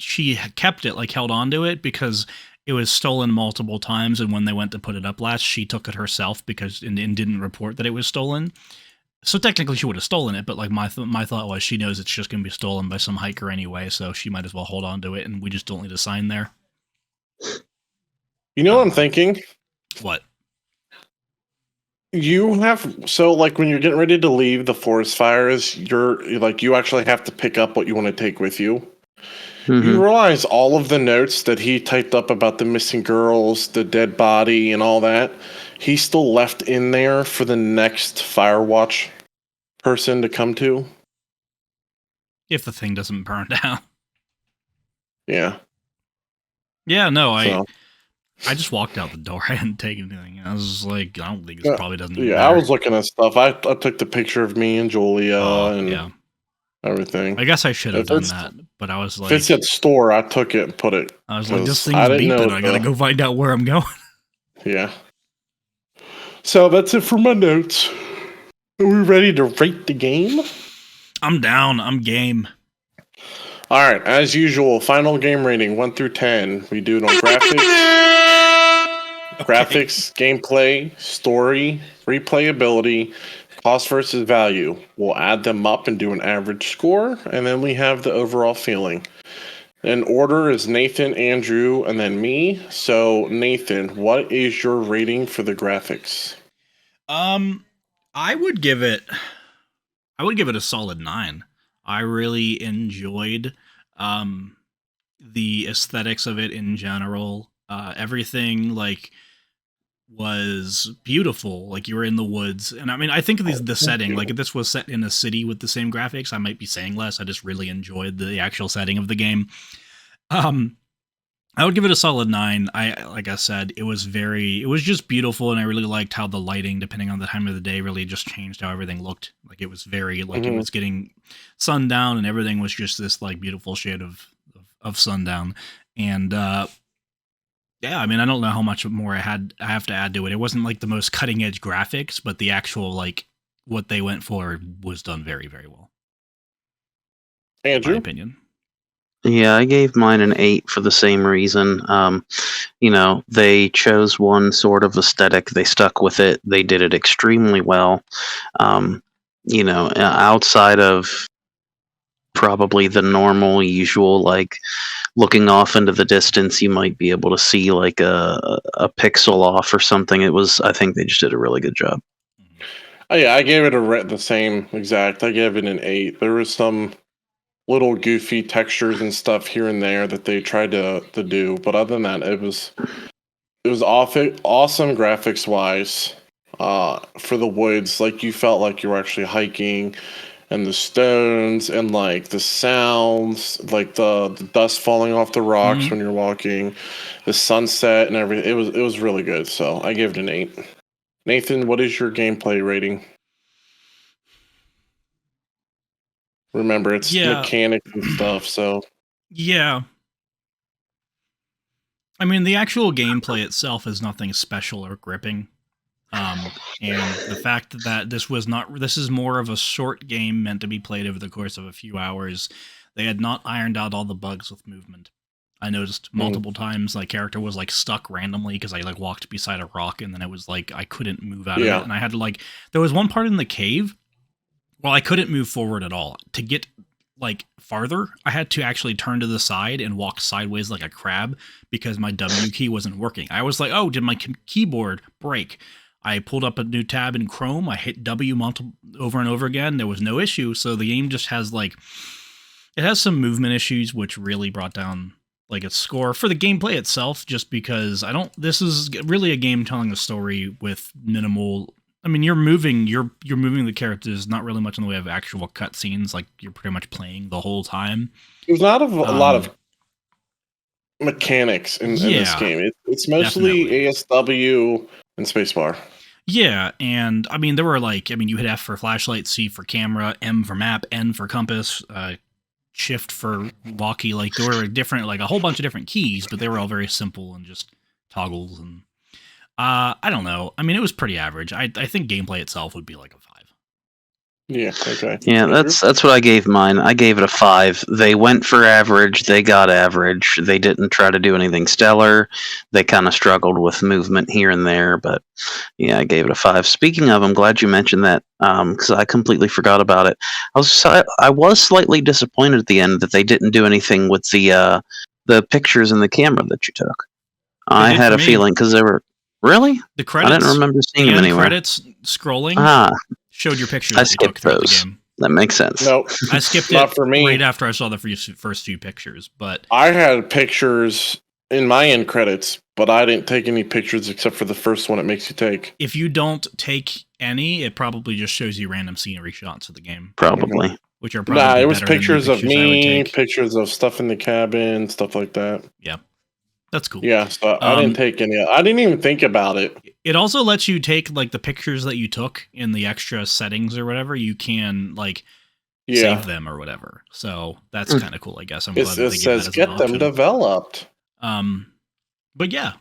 kept it, like held on to it because it was stolen multiple times, and when they went to put it up last, she took it herself because and didn't report that it was stolen. So technically, she would have stolen it, but like my thought was she knows it's just going to be stolen by some hiker anyway, so she might as well hold on to it, and we just don't need a sign there. You know what I'm thinking? What? You have so like when you're getting ready to leave the forest fires, you're like you actually have to pick up what you want to take with you. Mhm. You realize all of the notes that he typed up about the missing girls, the dead body, and all that, he still left in there for the next Firewatch person to come to. If the thing doesn't burn down. Yeah. Yeah, no, So, I just walked out the door. I hadn't taken anything. I was just like, I don't think this Yeah, probably doesn't even yeah, matter. I was looking at stuff. I took the picture of me and Julia and yeah. everything. I guess I should have If done it's- that, but I was If like, it's at store, I took it and put it. I was like, this 'cause I thing's didn't know beeping. I gotta the- go find out where I'm going. Yeah. So that's it for my notes. Are we ready to rate the game? I'm down. I'm game. All right, as usual, final game rating 1 through 10. We do it on graphics, gameplay, story, replayability, cost versus value. We'll add them up and do an average score, and then we have the overall feeling. In order is Nathan, Andrew, and then me. So, Nathan, what is your rating for the graphics? I would give it a solid 9. I really enjoyed the aesthetics of it in general. Everything like was beautiful. Like you were in the woods, and I mean, I think the setting, like if this was set in a city with the same graphics, I might be saying less. I just really enjoyed the actual setting of the game. I would give it a solid 9. Like I said, it was just beautiful, and I really liked how the lighting, depending on the time of the day, really just changed how everything looked. Like it was very like it was getting sundown, and everything was just this like beautiful shade of sundown. And yeah, I mean, I don't know how much more I have to add to it. It wasn't like the most cutting edge graphics, but the actual like what they went for was done very, very well. Andrew? My opinion. Yeah, I gave mine an 8 for the same reason. They chose one sort of aesthetic. They stuck with it. They did it extremely well. Outside of probably the normal, usual, like looking off into the distance, you might be able to see like a pixel off or something. I think they just did a really good job. Oh, yeah, I gave it the same exact. I gave it an 8. There was some little goofy textures and stuff here and there that they tried to do, but other than that, it was awesome graphics wise. For the woods, like you felt like you were actually hiking, and the stones and like the sounds, like the dust falling off the rocks when you're walking, the sunset and everything. It was really good. So I gave it an 8. Nathan, what is your gameplay rating? Remember, it's mechanics and stuff, so... Yeah. I mean, the actual gameplay itself is nothing special or gripping. And the fact that this is more of a short game meant to be played over the course of a few hours. They had not ironed out all the bugs with movement. I noticed multiple times my character was like stuck randomly because I like walked beside a rock, and then it was like I couldn't move out of it, and I had to there was one part in the cave. Well, I couldn't move forward at all. To get like farther, I had to actually turn to the side and walk sideways like a crab because my W key wasn't working. I was like, oh, did my keyboard break? I pulled up a new tab in Chrome. I hit W over and over again. There was no issue. So the game just has it has some movement issues, which really brought down like its score for the gameplay itself, just because this is really a game telling a story with minimal. I mean, you're moving the characters, not really much in the way of actual cutscenes. Like you're pretty much playing the whole time. There's not a lot of mechanics in this game. It's mostly definitely ASW and spacebar. Yeah, and I mean, there were you hit F for flashlight, C for camera, M for map, N for compass, Shift for walkie. Like there were a whole bunch of different keys, but they were all very simple and just toggles and. I don't know. I mean, it was pretty average. I think gameplay itself would be like a 5. Yeah, okay. Yeah, that's what I gave mine. I gave it a 5. They went for average. They got average. They didn't try to do anything stellar. They kind of struggled with movement here and there, but yeah, I gave it a 5. Speaking of, I'm glad you mentioned that because I completely forgot about it. I was slightly disappointed at the end that they didn't do anything with the pictures and the camera that you took. I had a feeling because they were. Really? The credits. I didn't remember seeing them anywhere. Credits scrolling showed your pictures. I skipped those. That makes sense. No, I skipped not it for me. Right after I saw the first few pictures. But I had pictures in my end credits, but I didn't take any pictures except for the first one it makes you take. If you don't take any, it probably just shows you random scenery shots of the game. Probably. Mm-hmm. Which are probably it was pictures of me, I pictures of stuff in the cabin, stuff like that. Yeah. That's cool. Yeah, so I didn't take any. I didn't even think about it. It also lets you take like the pictures that you took in the extra settings or whatever. You can save them or whatever. So that's kind of cool, I guess. I'm glad that they says get them developed. But yeah,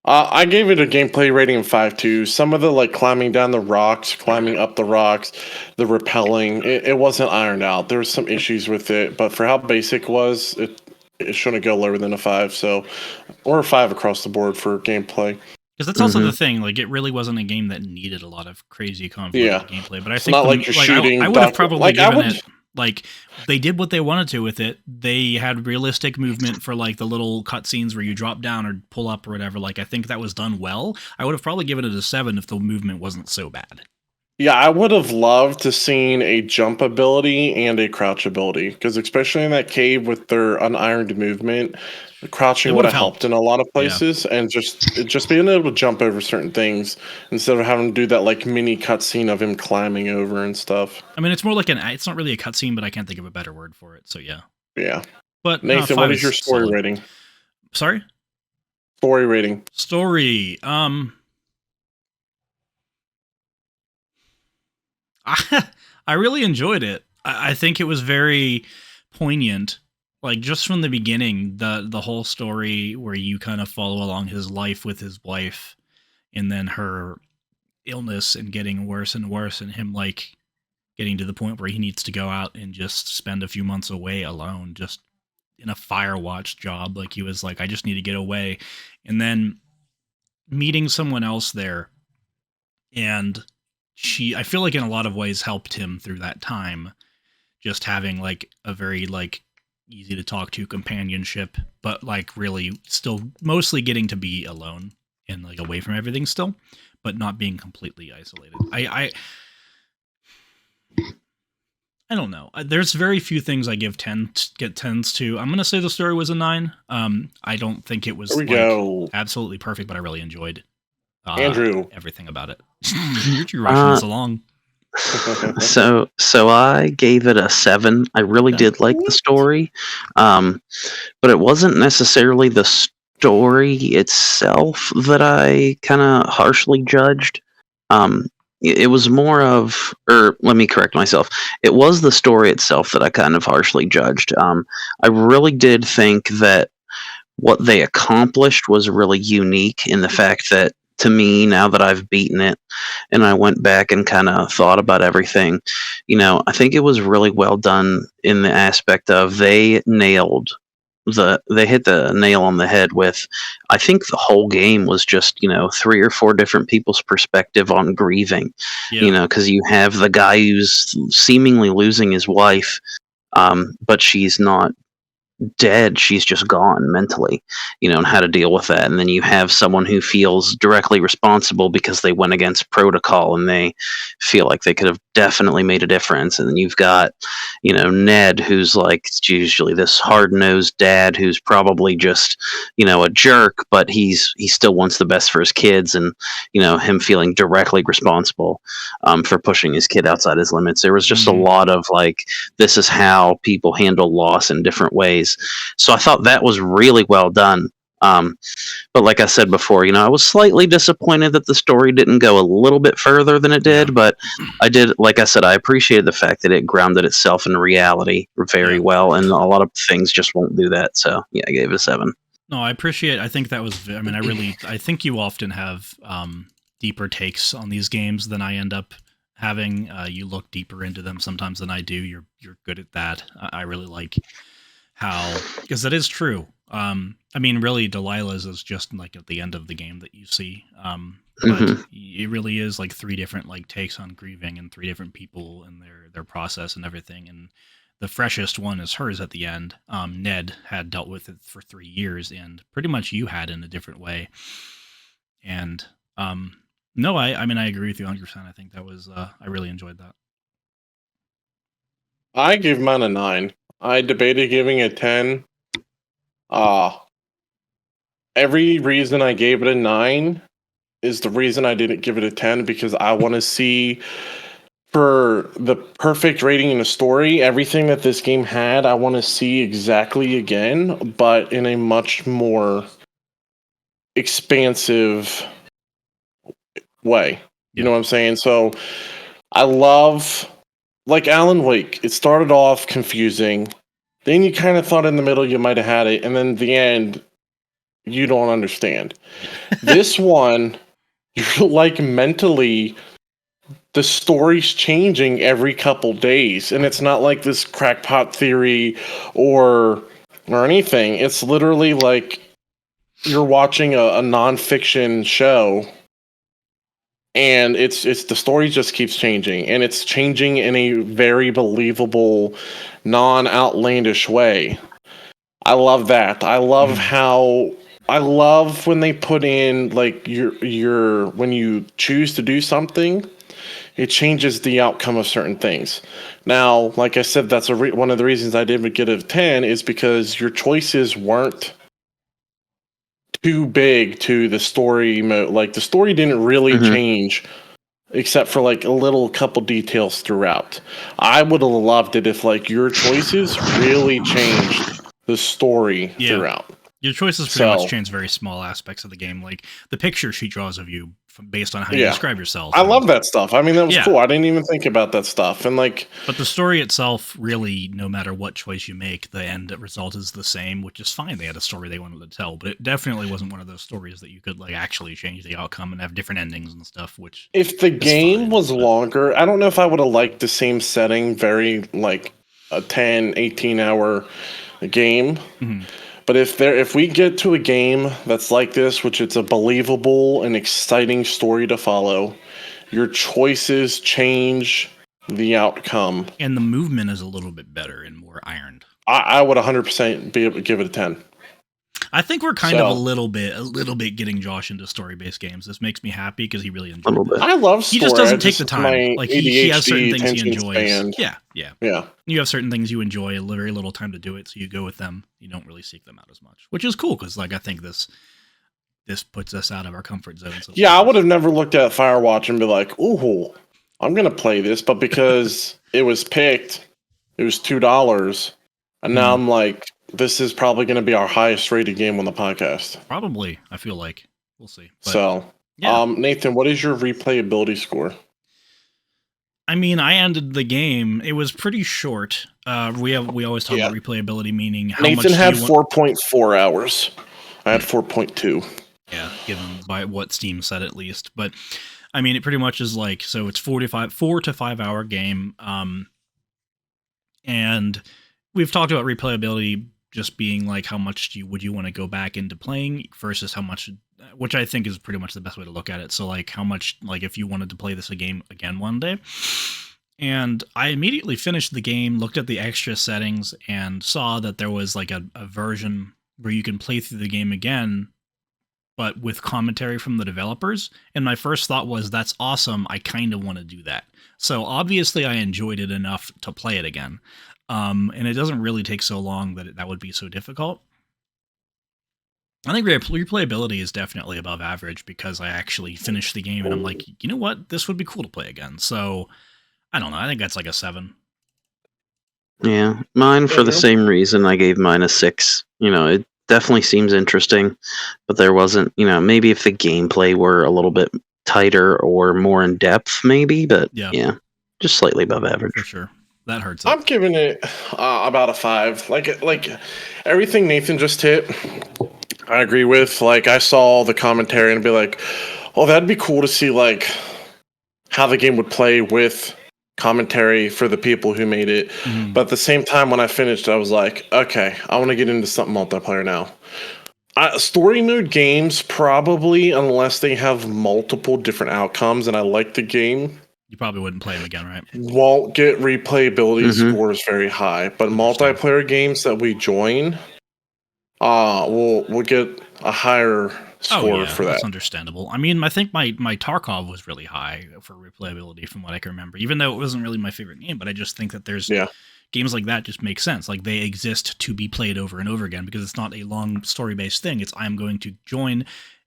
I gave it a gameplay rating of 5 too. Some of the climbing down the rocks, climbing up the rocks, the rappelling, it wasn't ironed out. There was some issues with it, but for how basic it was, it shouldn't go lower than a 5, or a 5 across the board for gameplay. Because that's also the thing. Like, it really wasn't a game that needed a lot of crazy convoluted gameplay. But I think not like you're shooting. I would have probably given it they did what they wanted to with it. They had realistic movement for the little cutscenes where you drop down or pull up or whatever. I think that was done well. I would have probably given it a 7 if the movement wasn't so bad. Yeah, I would have loved to seen a jump ability and a crouch ability, because especially in that cave with their unironed movement, the crouching It would would've have helped helped. in a lot of Yeah. places, and just being able to jump over certain things instead of having to do that like mini cutscene of him climbing over and stuff. I mean, it's more like it's not really a cutscene, but I can't think of a better word for it. So yeah. Yeah. But Nathan, what 5 is your is story solid. rating? Sorry? Story rating. Story. I really enjoyed it. I think it was very poignant. Like just from the beginning, the whole story where you kind of follow along his life with his wife, and then her illness and getting worse and worse, and him like getting to the point where he needs to go out and just spend a few months away alone, just in a fire watch job. Like he was like, I just need to get away, and then meeting someone else there, and I feel like in a lot of ways helped him through that time, just having like a very like easy to talk to companionship, but like really still mostly getting to be alone and like away from everything still, but not being completely isolated. I don't know. There's very few things I get tens to. I'm gonna say the story was a 9. I don't think it was Here we like go. absolutely perfect, but I really enjoyed Andrew. everything about it. You're rushing this along. So I gave it a 7. I really Okay. did like the story, but it wasn't necessarily the story itself that I kind of harshly judged. It was more of, or let me correct myself. It was the story itself that I kind of harshly judged. I really did think that what they accomplished was really unique in the fact that, to me, now that I've beaten it and I went back and kind of thought about everything, I think it was really well done in the aspect of they hit the nail on the head with, I think the whole game was just 3 or 4 different people's perspective on grieving. Yeah. Because you have the guy who's seemingly losing his wife, but she's not dead, she's just gone mentally, and how to deal with that. And then you have someone who feels directly responsible because they went against protocol and they feel like they could have definitely made a difference. And then you've got Ned, who's like usually this hard-nosed dad who's probably just a jerk, but he still wants the best for his kids. And him feeling directly responsible for pushing his kid outside his limits. There was just a lot of like, this is how people handle loss in different ways. So I thought that was really well done. But like I said before, I was slightly disappointed that the story didn't go a little bit further than it did. But I did, like I said, I appreciated the fact that it grounded itself in reality very well, and a lot of things just won't do that. So yeah, I gave it a 7. No, I think that was. I mean, I think you often have deeper takes on these games than I end up having. You look deeper into them sometimes than I do. You're good at that. I really like how, because that is true. I mean, really, Delilah's is just like at the end of the game that you see. But it really is like 3 different like takes on grieving and 3 different people and their process and everything. And the freshest one is hers at the end. Ned had dealt with it for 3 years, and pretty much you had in a different way. And no, I mean, I agree with you 100%. I think that was I really enjoyed that. I gave mine a 9. I debated giving it 10. Every reason I gave it a 9 is the reason I didn't give it a 10, because I want to see, for the perfect rating in the story, everything that this game had, I want to see exactly again, but in a much more expansive way. You know what I'm saying? So I love, like Alan Wake, it started off confusing. Then you kind of thought in the middle you might have had it, and then the end, you don't understand. This one, you're like mentally, the story's changing every couple days, and it's not like this crackpot theory or anything. It's literally like you're watching a nonfiction show, and it's the story just keeps changing, and it's changing in a very believable, non-outlandish way. I love that. I love how, I love when they put in like your when you choose to do something, it changes the outcome of certain things. Now, like I said, that's one of the reasons I didn't get a 10 is because your choices weren't too big to the story mode. Like the story didn't really change except for like a little couple details throughout. I would have loved it if like your choices really changed the story throughout. Your choices pretty much change very small aspects of the game, like the picture she draws of you based on how you describe yourself. I love that stuff. I mean, that was cool. I didn't even think about that stuff. And like, but the story itself, really, no matter what choice you make, the end result is the same, which is fine. They had a story they wanted to tell, but it definitely wasn't one of those stories that you could like actually change the outcome and have different endings and stuff. Which, if the game was longer, I don't know if I would have liked the same setting, very like a 10, 18-hour game. But if we get to a game that's like this, which it's a believable and exciting story to follow, your choices change the outcome. And the movement is a little bit better and more ironed. I would 100% be able to give it a 10. I think we're kind of a little bit getting Josh into story-based games. This makes me happy because he really enjoys it. I love story. He just doesn't take the time. Like he has certain things he enjoys. Span. Yeah. You have certain things you enjoy, very little time to do it, so you go with them. You don't really seek them out as much, which is cool because, like, I think this puts us out of our comfort zones. I would have never looked at Firewatch and be like, "Ooh, I'm gonna play this," but because it was picked, it was $2, and now I'm like, this is probably going to be our highest rated game on the podcast. Probably, I feel like. We'll see. But, Nathan, what is your replayability score? I mean, I ended the game. It was pretty short. We always talk about replayability, meaning how Nathan much had 4.4 hours. I had 4.2. Yeah, given by what Steam said at least. But I mean, it pretty much is like, so it's 4 to 5 hour game. And we've talked about replayability just being like how much would you want to go back into playing versus how much, which I think is pretty much the best way to look at it. So like how much, like if you wanted to play this game again one day. And I immediately finished the game, looked at the extra settings, and saw that there was like a version where you can play through the game again, but with commentary from the developers. And my first thought was, that's awesome. I kind of want to do that. So obviously I enjoyed it enough to play it again. And it doesn't really take so long that would be so difficult. I think replayability is definitely above average because I actually finished the game and I'm like, you know what? This would be cool to play again. So I don't know. I think that's like a 7. Yeah, mine for the same reason. I gave mine a 6. You know, it definitely seems interesting, but there wasn't, maybe if the gameplay were a little bit tighter or more in depth, maybe, but yeah just slightly above average. For sure. That hurts. I'm giving it about a 5. Like everything Nathan just hit, I agree with. Like I saw the commentary and be like, oh, that'd be cool to see like how the game would play with commentary for the people who made it. But at the same time, when I finished, I was like, okay, I want to get into something multiplayer now. Story mode games, probably, unless they have multiple different outcomes and I like the game, you probably wouldn't play them again, right? Won't get replayability scores very high, but multiplayer games that we join, we'll get a higher score for that. That's understandable. I mean, I think my Tarkov was really high for replayability from what I can remember, even though it wasn't really my favorite game, but I just think that there's games like that just make sense. Like they exist to be played over and over again because it's not a long story-based thing. It's I'm going to join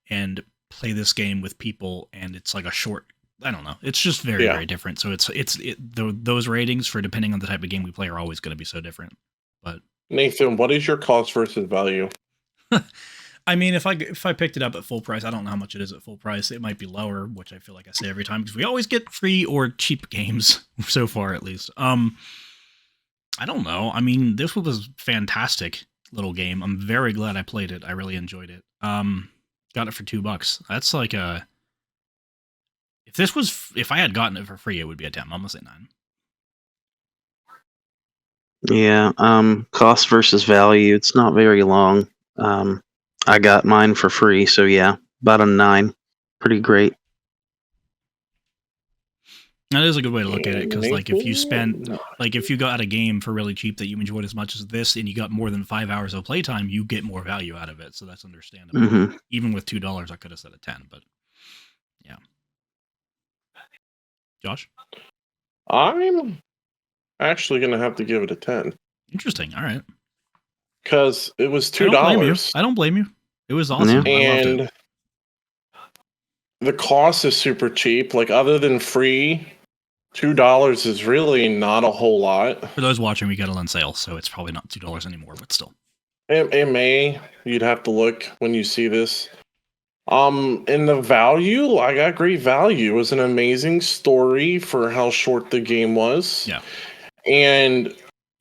and play this game with people, and it's like a short, I don't know. It's just very, very different. So those ratings for depending on the type of game we play are always going to be so different. But Nathan, what is your cost versus value? I mean, if I picked it up at full price, I don't know how much it is at full price. It might be lower, which I feel like I say every time because we always get free or cheap games so far, at least. I don't know. I mean, this was a fantastic little game. I'm very glad I played it. I really enjoyed it. Got it for $2. That's like a. If I had gotten it for free, it would be a 10. I'm gonna say 9. Yeah, cost versus value. It's not very long. I got mine for free, so yeah, about a 9. Pretty great. That is a good way to look at it, because like if you got a game for really cheap that you enjoyed as much as this, and you got more than 5 hours of playtime, you get more value out of it. So that's understandable. Even with $2, I could have said a 10, but yeah. Josh? I'm actually going to have to give it a 10 Interesting. All right. because it was I don't blame you. $2. I don't blame you. It was awesome. Yeah. I loved And it. the cost is super cheap. Like, other than free, $2 is really not a whole lot. For those watching, we got it on sale, so it's probably not $2 anymore, but still. It may. You'd have to look when you see this. And the value, I got great value. It was an amazing story for how short the game was. Yeah. And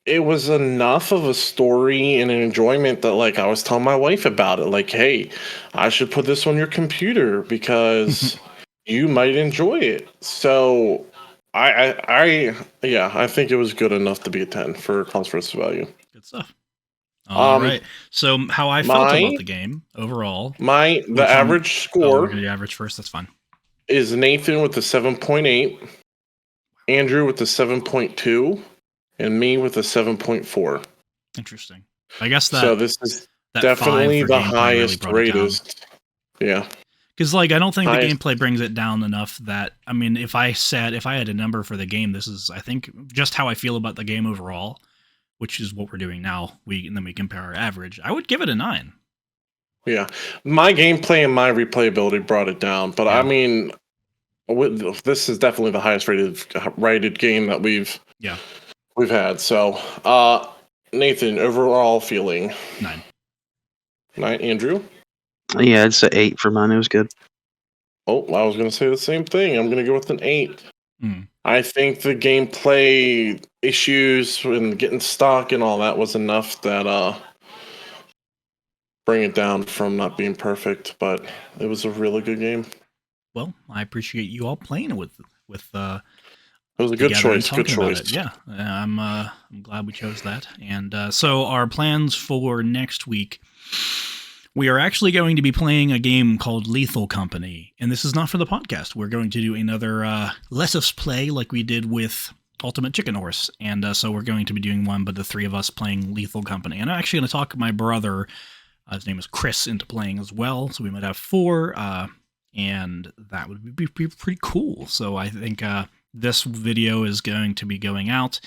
it was enough of a story and an enjoyment that, like, I was telling my wife about it. Like, hey, I should put this on your computer because you might enjoy it. So I think it was good enough to be a 10 for cost versus value. Good stuff. All right. So how I felt about the game overall. The average score. The average first. That's fine. Is Nathan with the 7.8, Andrew with the 7.2, and me with the 7.4. Interesting. I guess that. So this is that definitely 5 for the gameplay highest really brought it down. rated. Yeah. Because, like, I don't think the Highest. gameplay brings it down enough that, I mean, if I had a number for the game, this is, I think, just how I feel about the game overall, which is what we're doing now. And then we compare our average. I would give it a 9. Yeah. My gameplay and my replayability brought it down, but Yeah. I mean, this is definitely the highest rated game that we've had. So, Nathan, overall feeling 9. 9. Andrew? Yeah, it's an 8 for mine. It was good. Oh, I was going to say the same thing. I'm going to go with an 8. Hmm. I think the gameplay issues and getting stuck and all that was enough that bring it down from not being perfect, but it was a really good game. Well, I appreciate you all playing with It was a good together and choice. Good talking about choice. it. Yeah, I'm glad we chose that. And so our plans for next week, we are actually going to be playing a game called Lethal Company, and this is not for the podcast. We're going to do another Let Us Play like we did with Ultimate Chicken Horse, and so we're going to be doing one, but the 3 of us playing Lethal Company. And I'm actually going to talk my brother, his name is Chris, into playing as well, so we might have 4, and that would be pretty cool. So I think this video is going to be going out,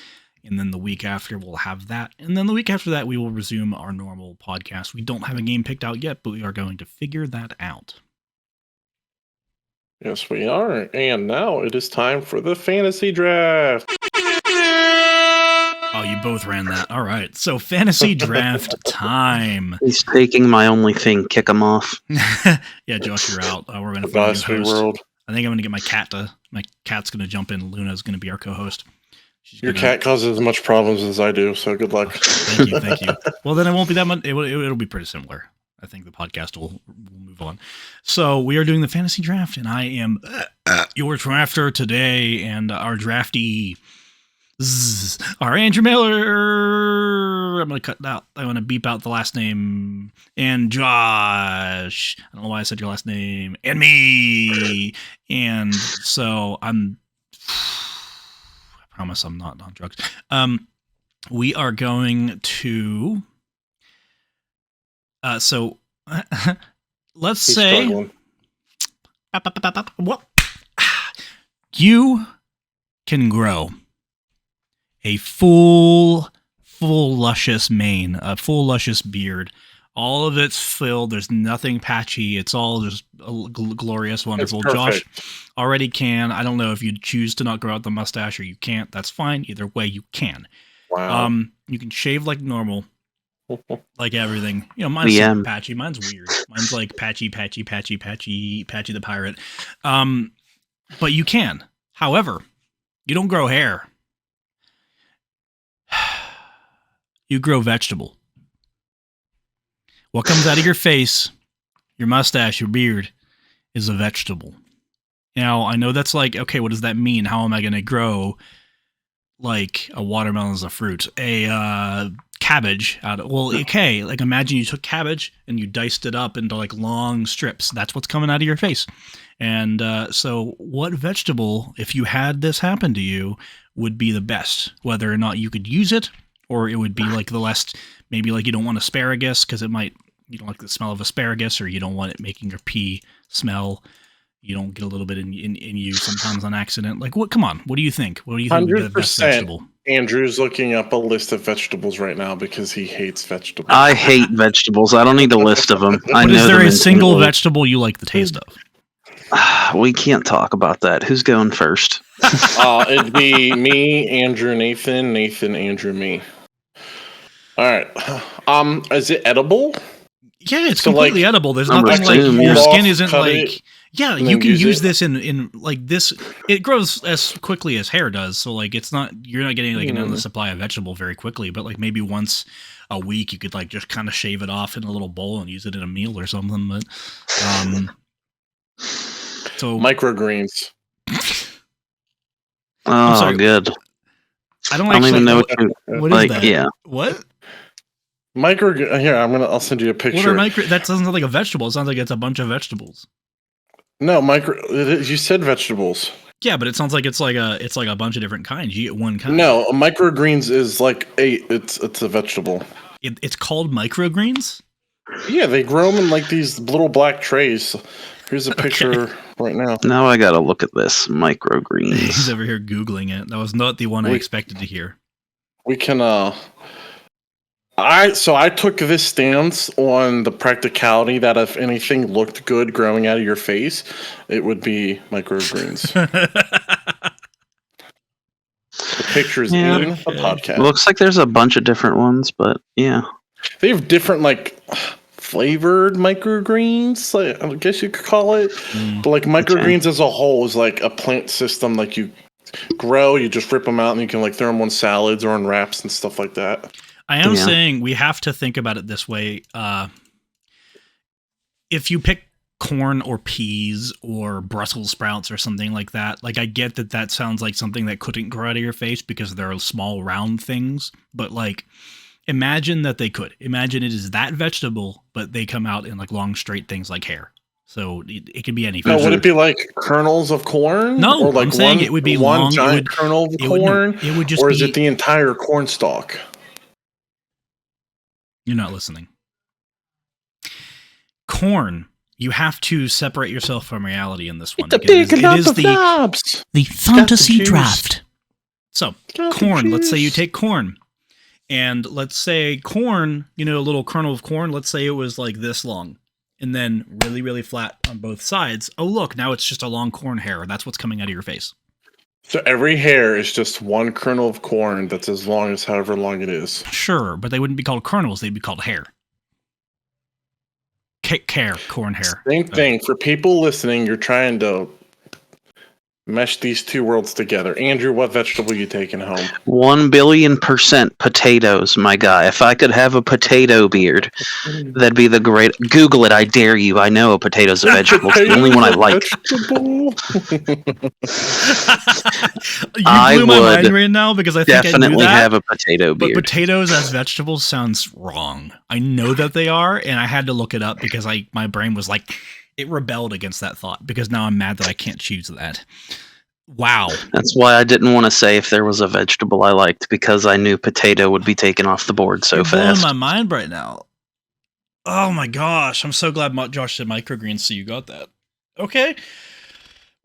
and then the week after we'll have that. And then the week after that, we will resume our normal podcast. We don't have a game picked out yet, but we are going to figure that out. Yes, we are. And now it is time for the fantasy draft. Oh, you both ran that. All right. So fantasy draft time. He's taking my only thing. Kick him off. Yeah, Josh, you're out. We're going to The find a Dice new host. World. I think I'm going to get my cat's going to jump in. Luna's going to be our co-host. Your cat causes as much problems as I do, so good luck. Thank you. Well, then it won't be that much. It'll be pretty similar. I think the podcast will move on. So we are doing the fantasy draft, and I am your drafter today, and our draftee are Andrew Miller. I'm going to cut out. I want to beep out the last name. And Josh. I don't know why I said your last name. And me. And so I promise I'm not on drugs. We are going to. So let's He's say struggling. what you can grow a full luscious mane, a full luscious beard. All of it's filled. There's nothing patchy. It's all just glorious, wonderful. Josh already can. I don't know if you choose to not grow out the mustache or you can't. That's fine. Either way, you can. Wow. You can shave like normal. Like everything, mine's super patchy. Mine's weird. Mine's like patchy the pirate. But you can. However, you don't grow hair. You grow vegetable. What comes out of your face, your mustache, your beard, is a vegetable. Now, I know that's like, okay, what does that mean? How am I going to grow like a watermelon as a fruit? A cabbage out of, well, okay, like imagine you took cabbage and you diced it up into like long strips. That's what's coming out of your face. And so what vegetable, if you had this happen to you, would be the best? Whether or not you could use it, or it would be like the less, maybe like you don't want asparagus because you don't like the smell of asparagus, or you don't want it making your pee smell. You don't get a little bit in you sometimes on accident. Like, what? Come on. What do you think? What do you think would be the best 100%. vegetable? Andrew's looking up a list of vegetables right now because he hates vegetables. I hate vegetables. I don't need a list of them. I But know is there them a single intuitively. vegetable you like the taste of? We can't talk about that. Who's going first? It'd be me, Andrew, Nathan, Andrew, me. All right. Is it edible? Yeah, it's So, completely like, edible. There's number nothing like two, your yeah. skin isn't Cut like. it, Yeah, and you then can use use it. this in like this. It grows as quickly as hair does, so like it's not. You're not getting like an endless supply of vegetable very quickly. But like maybe once a week, you could like just kind of shave it off in a little bowl and use it in a meal or something. But so Microgreens. Oh, sorry. good. I don't I don't actually even know know. what you What is like. that? Yeah, What? Here, I'll send you a What picture. are That doesn't sound like a vegetable. It sounds like it's a bunch of vegetables. No, you said vegetables. Yeah, but it sounds like it's like a bunch of different kinds. You get one kind. No, microgreens is like it's a vegetable. It's called microgreens. Yeah, they grow them in like these little black trays. Here's a picture right now. now I gotta look at this He's microgreens. over here googling it. That was not the one I expected to hear. We can I took this stance on the practicality that if anything looked good growing out of your face, it would be microgreens. The picture's Yeah. in the podcast. Looks like there's a bunch of different ones, but yeah. They have different like flavored microgreens, like, I guess you could call it. But like microgreens as a whole is like a plant system. Like you grow, you just rip them out, and you can like throw them on salads or on wraps and stuff like that. I am Yeah. saying we have to think about it this way. If you pick corn or peas or Brussels sprouts or something like that, like I get that sounds like something that couldn't grow out of your face because they're small round things, but like imagine that they could. Imagine it is that vegetable, but they come out in like long straight things like hair. So it could be any No, vegetable. would it be like kernels of corn? No, or like I'm saying it would be one long. giant kernel of it would, no, corn, it would just or be. is it the entire corn stalk? You're not listening. Corn. You have to separate yourself from reality in this one. The because big it lump is of the knobs. fantasy juice. draft. So Got the corn. Let's say you juice. take corn, and let's say corn. You know, a little kernel of corn. Let's say it was like this long, and then really, really flat on both sides. Oh, look! Now it's just a long corn hair. That's what's coming out of your face. So every hair is just one kernel of corn that's as long as however long it is. Sure, but they wouldn't be called kernels. They'd be called hair. Corn hair. Same thing. For people listening, you're trying to mesh these two worlds together. Andrew, what vegetable you taking home? 1,000,000,000% potatoes, my guy. If I could have a potato beard, that'd be the great. Google it, I dare you. I know a potato's a vegetable. It's the only one I like. Vegetable? You I blew my would mind right now because I think I knew Definitely that. have a potato But beard. potatoes as vegetables sounds wrong. I know that they are, and I had to look it up because my brain was like, it rebelled against that thought because now I'm mad that I can't choose that. Wow. That's why I didn't want to say if there was a vegetable I liked, because I knew potato would be taken off the board so You're fast. blowing my mind right now. Oh my gosh. I'm so glad Josh said microgreens, so you got that. Okay.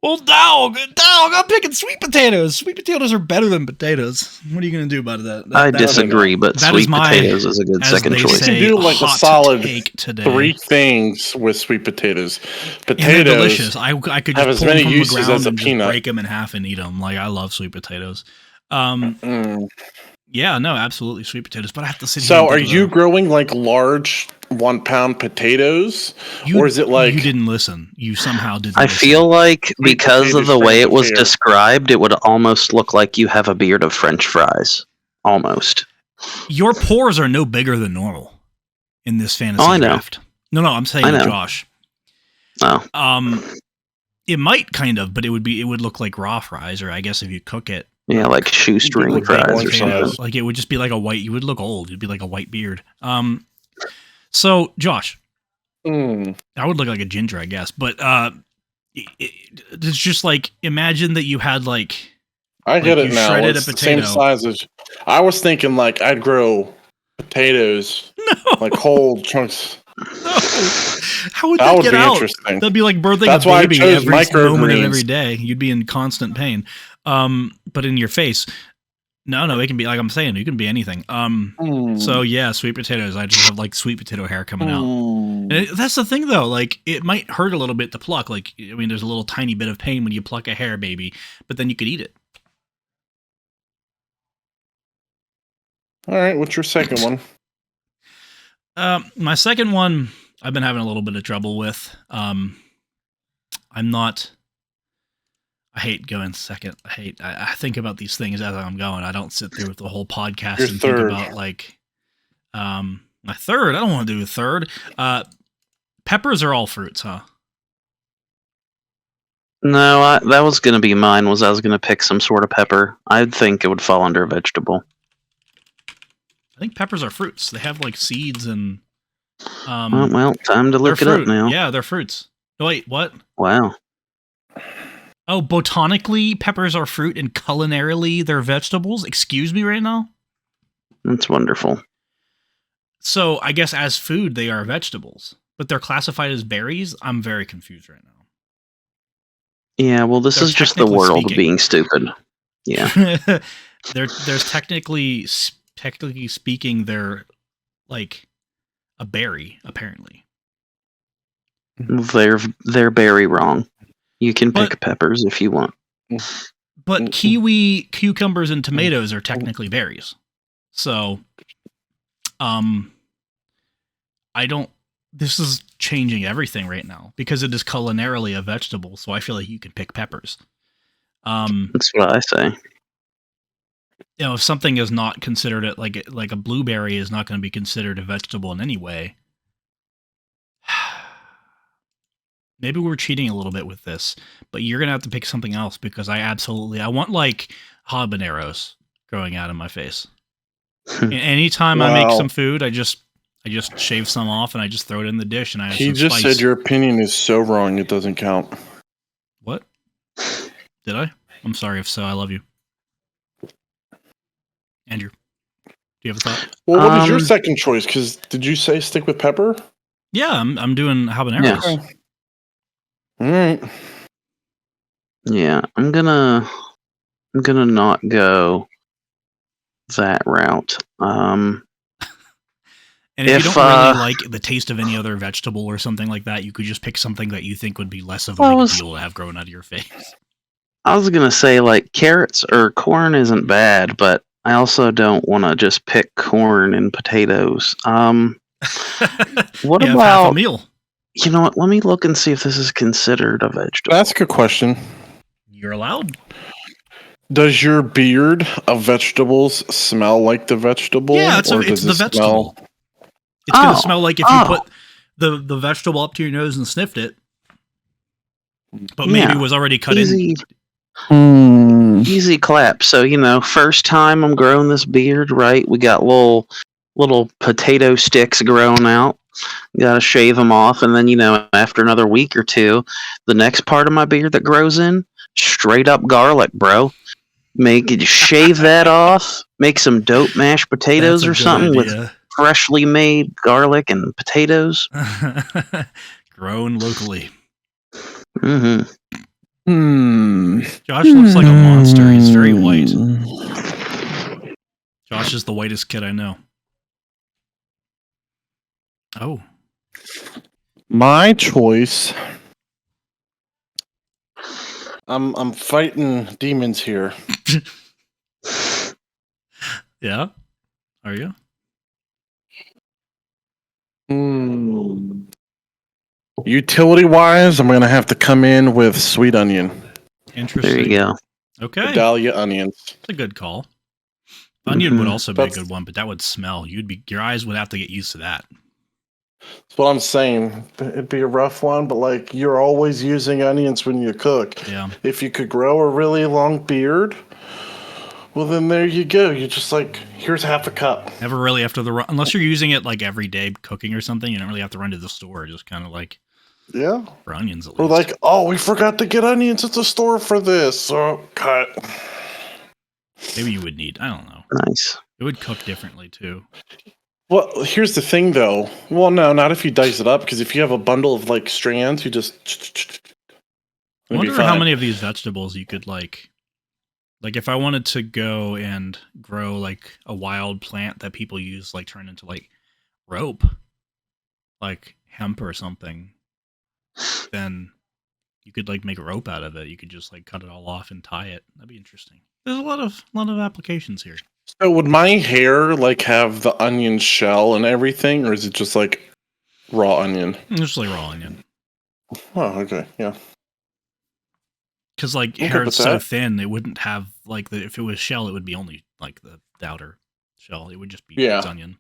Well, dog, I'm picking sweet potatoes. Sweet potatoes are better than potatoes. What are you going to do about that? I disagree, but that is sweet my- potatoes is a good as second they choice. say, You can do like a hot solid take today. 3 things with sweet potatoes. And they're Potatoes. delicious. I could have just as pull many them from the uses ground as a and just peanut. break them in half and eat them. Like, I love sweet potatoes. Mm. Yeah, no, absolutely sweet potatoes. But I have to sit here. So, and are think you about growing like large 1-pound potatoes, it. or is it like you didn't listen? You somehow didn't. I listen. feel like because of potatoes the way from it was here? described, it would almost look like you have a beard of French fries. Almost. Your pores are no bigger than normal in this fantasy Oh, I know. draft. No, I'm saying I know. Josh. Oh, It might kind of, but it would look like raw fries, or I guess if you cook it, yeah, like shoestring Like fries bacon or fries. something. like it would just be like a white. You would look old. It'd be like a white beard. So Josh, Mm. I would look like a ginger, I guess, but it's just like imagine that you had like I get Like it you now. shredded It's a the same potato. size as. I was thinking like I'd grow potatoes, no, like whole chunks. no. How would That that would get be out? interesting. That'd be like birthing That's a why I baby chose every moment of microgreens. every day. You'd be in constant pain. But in your face, no, it can be like I'm saying. It can be anything. So yeah, sweet potatoes. I just have like sweet potato hair coming out. And that's the thing, though. Like, it might hurt a little bit to pluck. Like, I mean, there's a little tiny bit of pain when you pluck a hair, baby, but then you could eat it. All right, what's your second one? My second one, I've been having a little bit of trouble with. I'm not. I hate going second. I think about these things as I'm going. I don't sit through with the whole podcast Your and third. think about like, my third. I don't want to do a third. Peppers are all fruits, huh? No, that was going to be mine. I was going to pick some sort of pepper. I'd think it would fall under a vegetable. I think peppers are fruits. They have like seeds and. Well, time to look it fruit. up now. Yeah, they're fruits. No, wait, what? Wow. Oh, botanically, peppers are fruit, and culinarily, they're vegetables? Excuse me right now? That's wonderful. So, I guess as food, they are vegetables. But they're classified as berries? I'm very confused right now. Yeah, well, this They're is just the technically world speaking. being stupid. Yeah. There's technically speaking, they're like a berry, apparently. They're very wrong. You can pick But- peppers if you want. But kiwi, cucumbers, and tomatoes are technically berries. So, I don't. This is changing everything right now because it is culinarily a vegetable. So I feel like you can pick peppers. That's what I say. You know, if something is not considered like a blueberry is not going to be considered a vegetable in any way. Maybe we're cheating a little bit with this, but you're going to have to pick something else because I want like habaneros growing out of my face. And anytime I make Wow. some food, I just shave some off and I just throw it in the dish and I add He some just spice. said your opinion is so wrong it doesn't count. What? Did I? I'm sorry if so. I love you. Andrew, do you have a thought? Well, what is your Um, second choice? Because did you say stick with pepper? Yeah, I'm doing habaneros. Yeah. All right. Yeah, I'm gonna not go that route. And if you If, don't really uh, like the taste of any other vegetable or something like that, you could just pick something that you think would be less of a Well, I big was- deal to have grown out of your face. I was gonna say like carrots or corn isn't bad, but I also don't want to just pick corn and potatoes. What You have half a about? meal? You know what? Let me look and see if this is considered a vegetable. That's a good question. You're allowed. Does your beard of vegetables smell like the vegetable? Yeah, it's or the does it vegetable. smell- It's gonna Oh, smell like if you put the vegetable up to your nose and sniffed it, but maybe Yeah. it was already cut in. Easy clap. So, first time I'm growing this beard, right? We got little potato sticks growing out. Got to shave them off, and then after another week or two, the next part of my beard that grows in, straight up garlic, bro. Shave that off. Make some dope mashed potatoes That's a or good something with idea. freshly made garlic and potatoes. Grown locally. Hmm Josh looks like a monster. He's very white. Josh is the whitest kid I know. Oh. My choice. I'm fighting demons here. Yeah? Are you? Utility wise, I'm gonna have to come in with sweet onion, Interesting. There you go. Okay. Vidalia onions. That's a good call. Onion would Mhm. also be a That's- good one, but that would smell. Your eyes would have to get used to that. That's what I'm saying. It'd be a rough one, but like you're always using onions when you cook. Yeah. If you could grow a really long beard, well then there you go. You're just like, here's half a cup. Never really have to unless you're using it like every day cooking or something, you don't really have to run to the store, just kind of like Yeah. for onions at Or least. like, oh, we forgot to get onions at the store for this. So cut. Maybe you would need, I don't know. Nice. It would cook differently too. Well, here's the thing, though. Well, no, not if you dice it up, because if you have a bundle of like strands, you just. I wonder how many of these vegetables you could like if I wanted to go and grow like a wild plant that people use like turn into like rope, like hemp or something, then you could like make rope out of it. You could just like cut it all off and tie it. That'd be interesting. There's a lot of applications here. So would my hair like have the onion shell and everything, or is it just like raw onion? Just like raw onion. Oh, okay, yeah. Because like Okay, hair but is so that- thin, it wouldn't have like if it was shell, it would be only like the outer shell. It would just be Yeah. onion.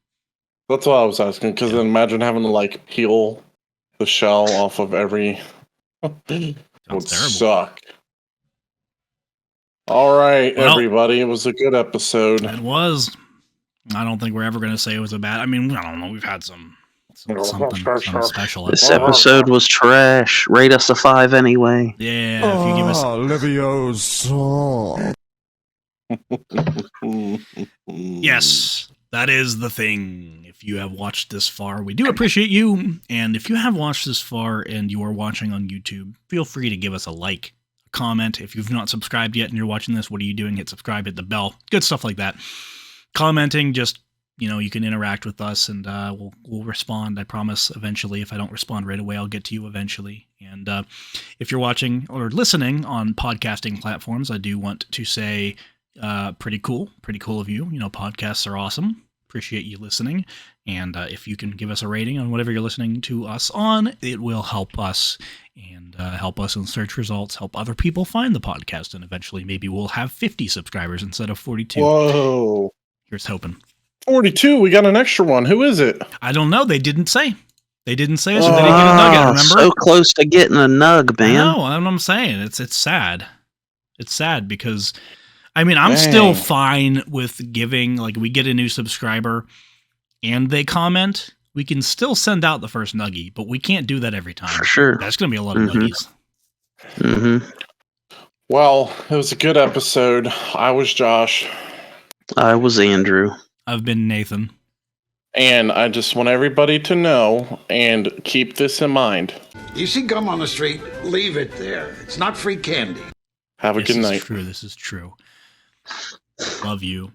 That's what I was asking. Because Yeah. then imagine having to like peel the shell off of every. Would Sounds terrible. suck. All right, Well- everybody. It was a good episode. It was. I don't think we're ever going to say it was a bad. I mean, I don't know. We've had some special. This episode was trash. Rate us a 5 anyway. Yeah, if you give us. Leviosa. Yes, that is the thing. If you have watched this far, we do appreciate you. And if you have watched this far and you are watching on YouTube, feel free to give us a like, a comment. If you've not subscribed yet and you're watching this, what are you doing? Hit subscribe, hit the bell. Good stuff like that. Commenting, just, you can interact with us and we'll respond. I promise eventually. If I don't respond right away, I'll get to you eventually. And if you're watching or listening on podcasting platforms, I do want to say pretty cool of you. Podcasts are awesome. Appreciate you listening. And if you can give us a rating on whatever you're listening to us on, it will help us and help us in search results, help other people find the podcast. And eventually maybe we'll have 50 subscribers instead of 42. Whoa. Here's hoping. 42. We got an extra one. Who is it? I don't know. They didn't say. They didn't say, so they didn't get a nugget, remember? So close to getting a nug, man. No, that's what I'm saying. It's sad. It's sad because, I'm still fine with giving, like, we get a new subscriber and they comment, we can still send out the first nuggie, but we can't do that every time. For sure. That's going to be a lot of nuggies. Mm-hmm. Well, it was a good episode. I was Josh. I was Andrew. I've been Nathan. And I just want everybody to know and keep this in mind. You see gum on the street? Leave it there. It's not free candy. Have a good night. This is true. Love you.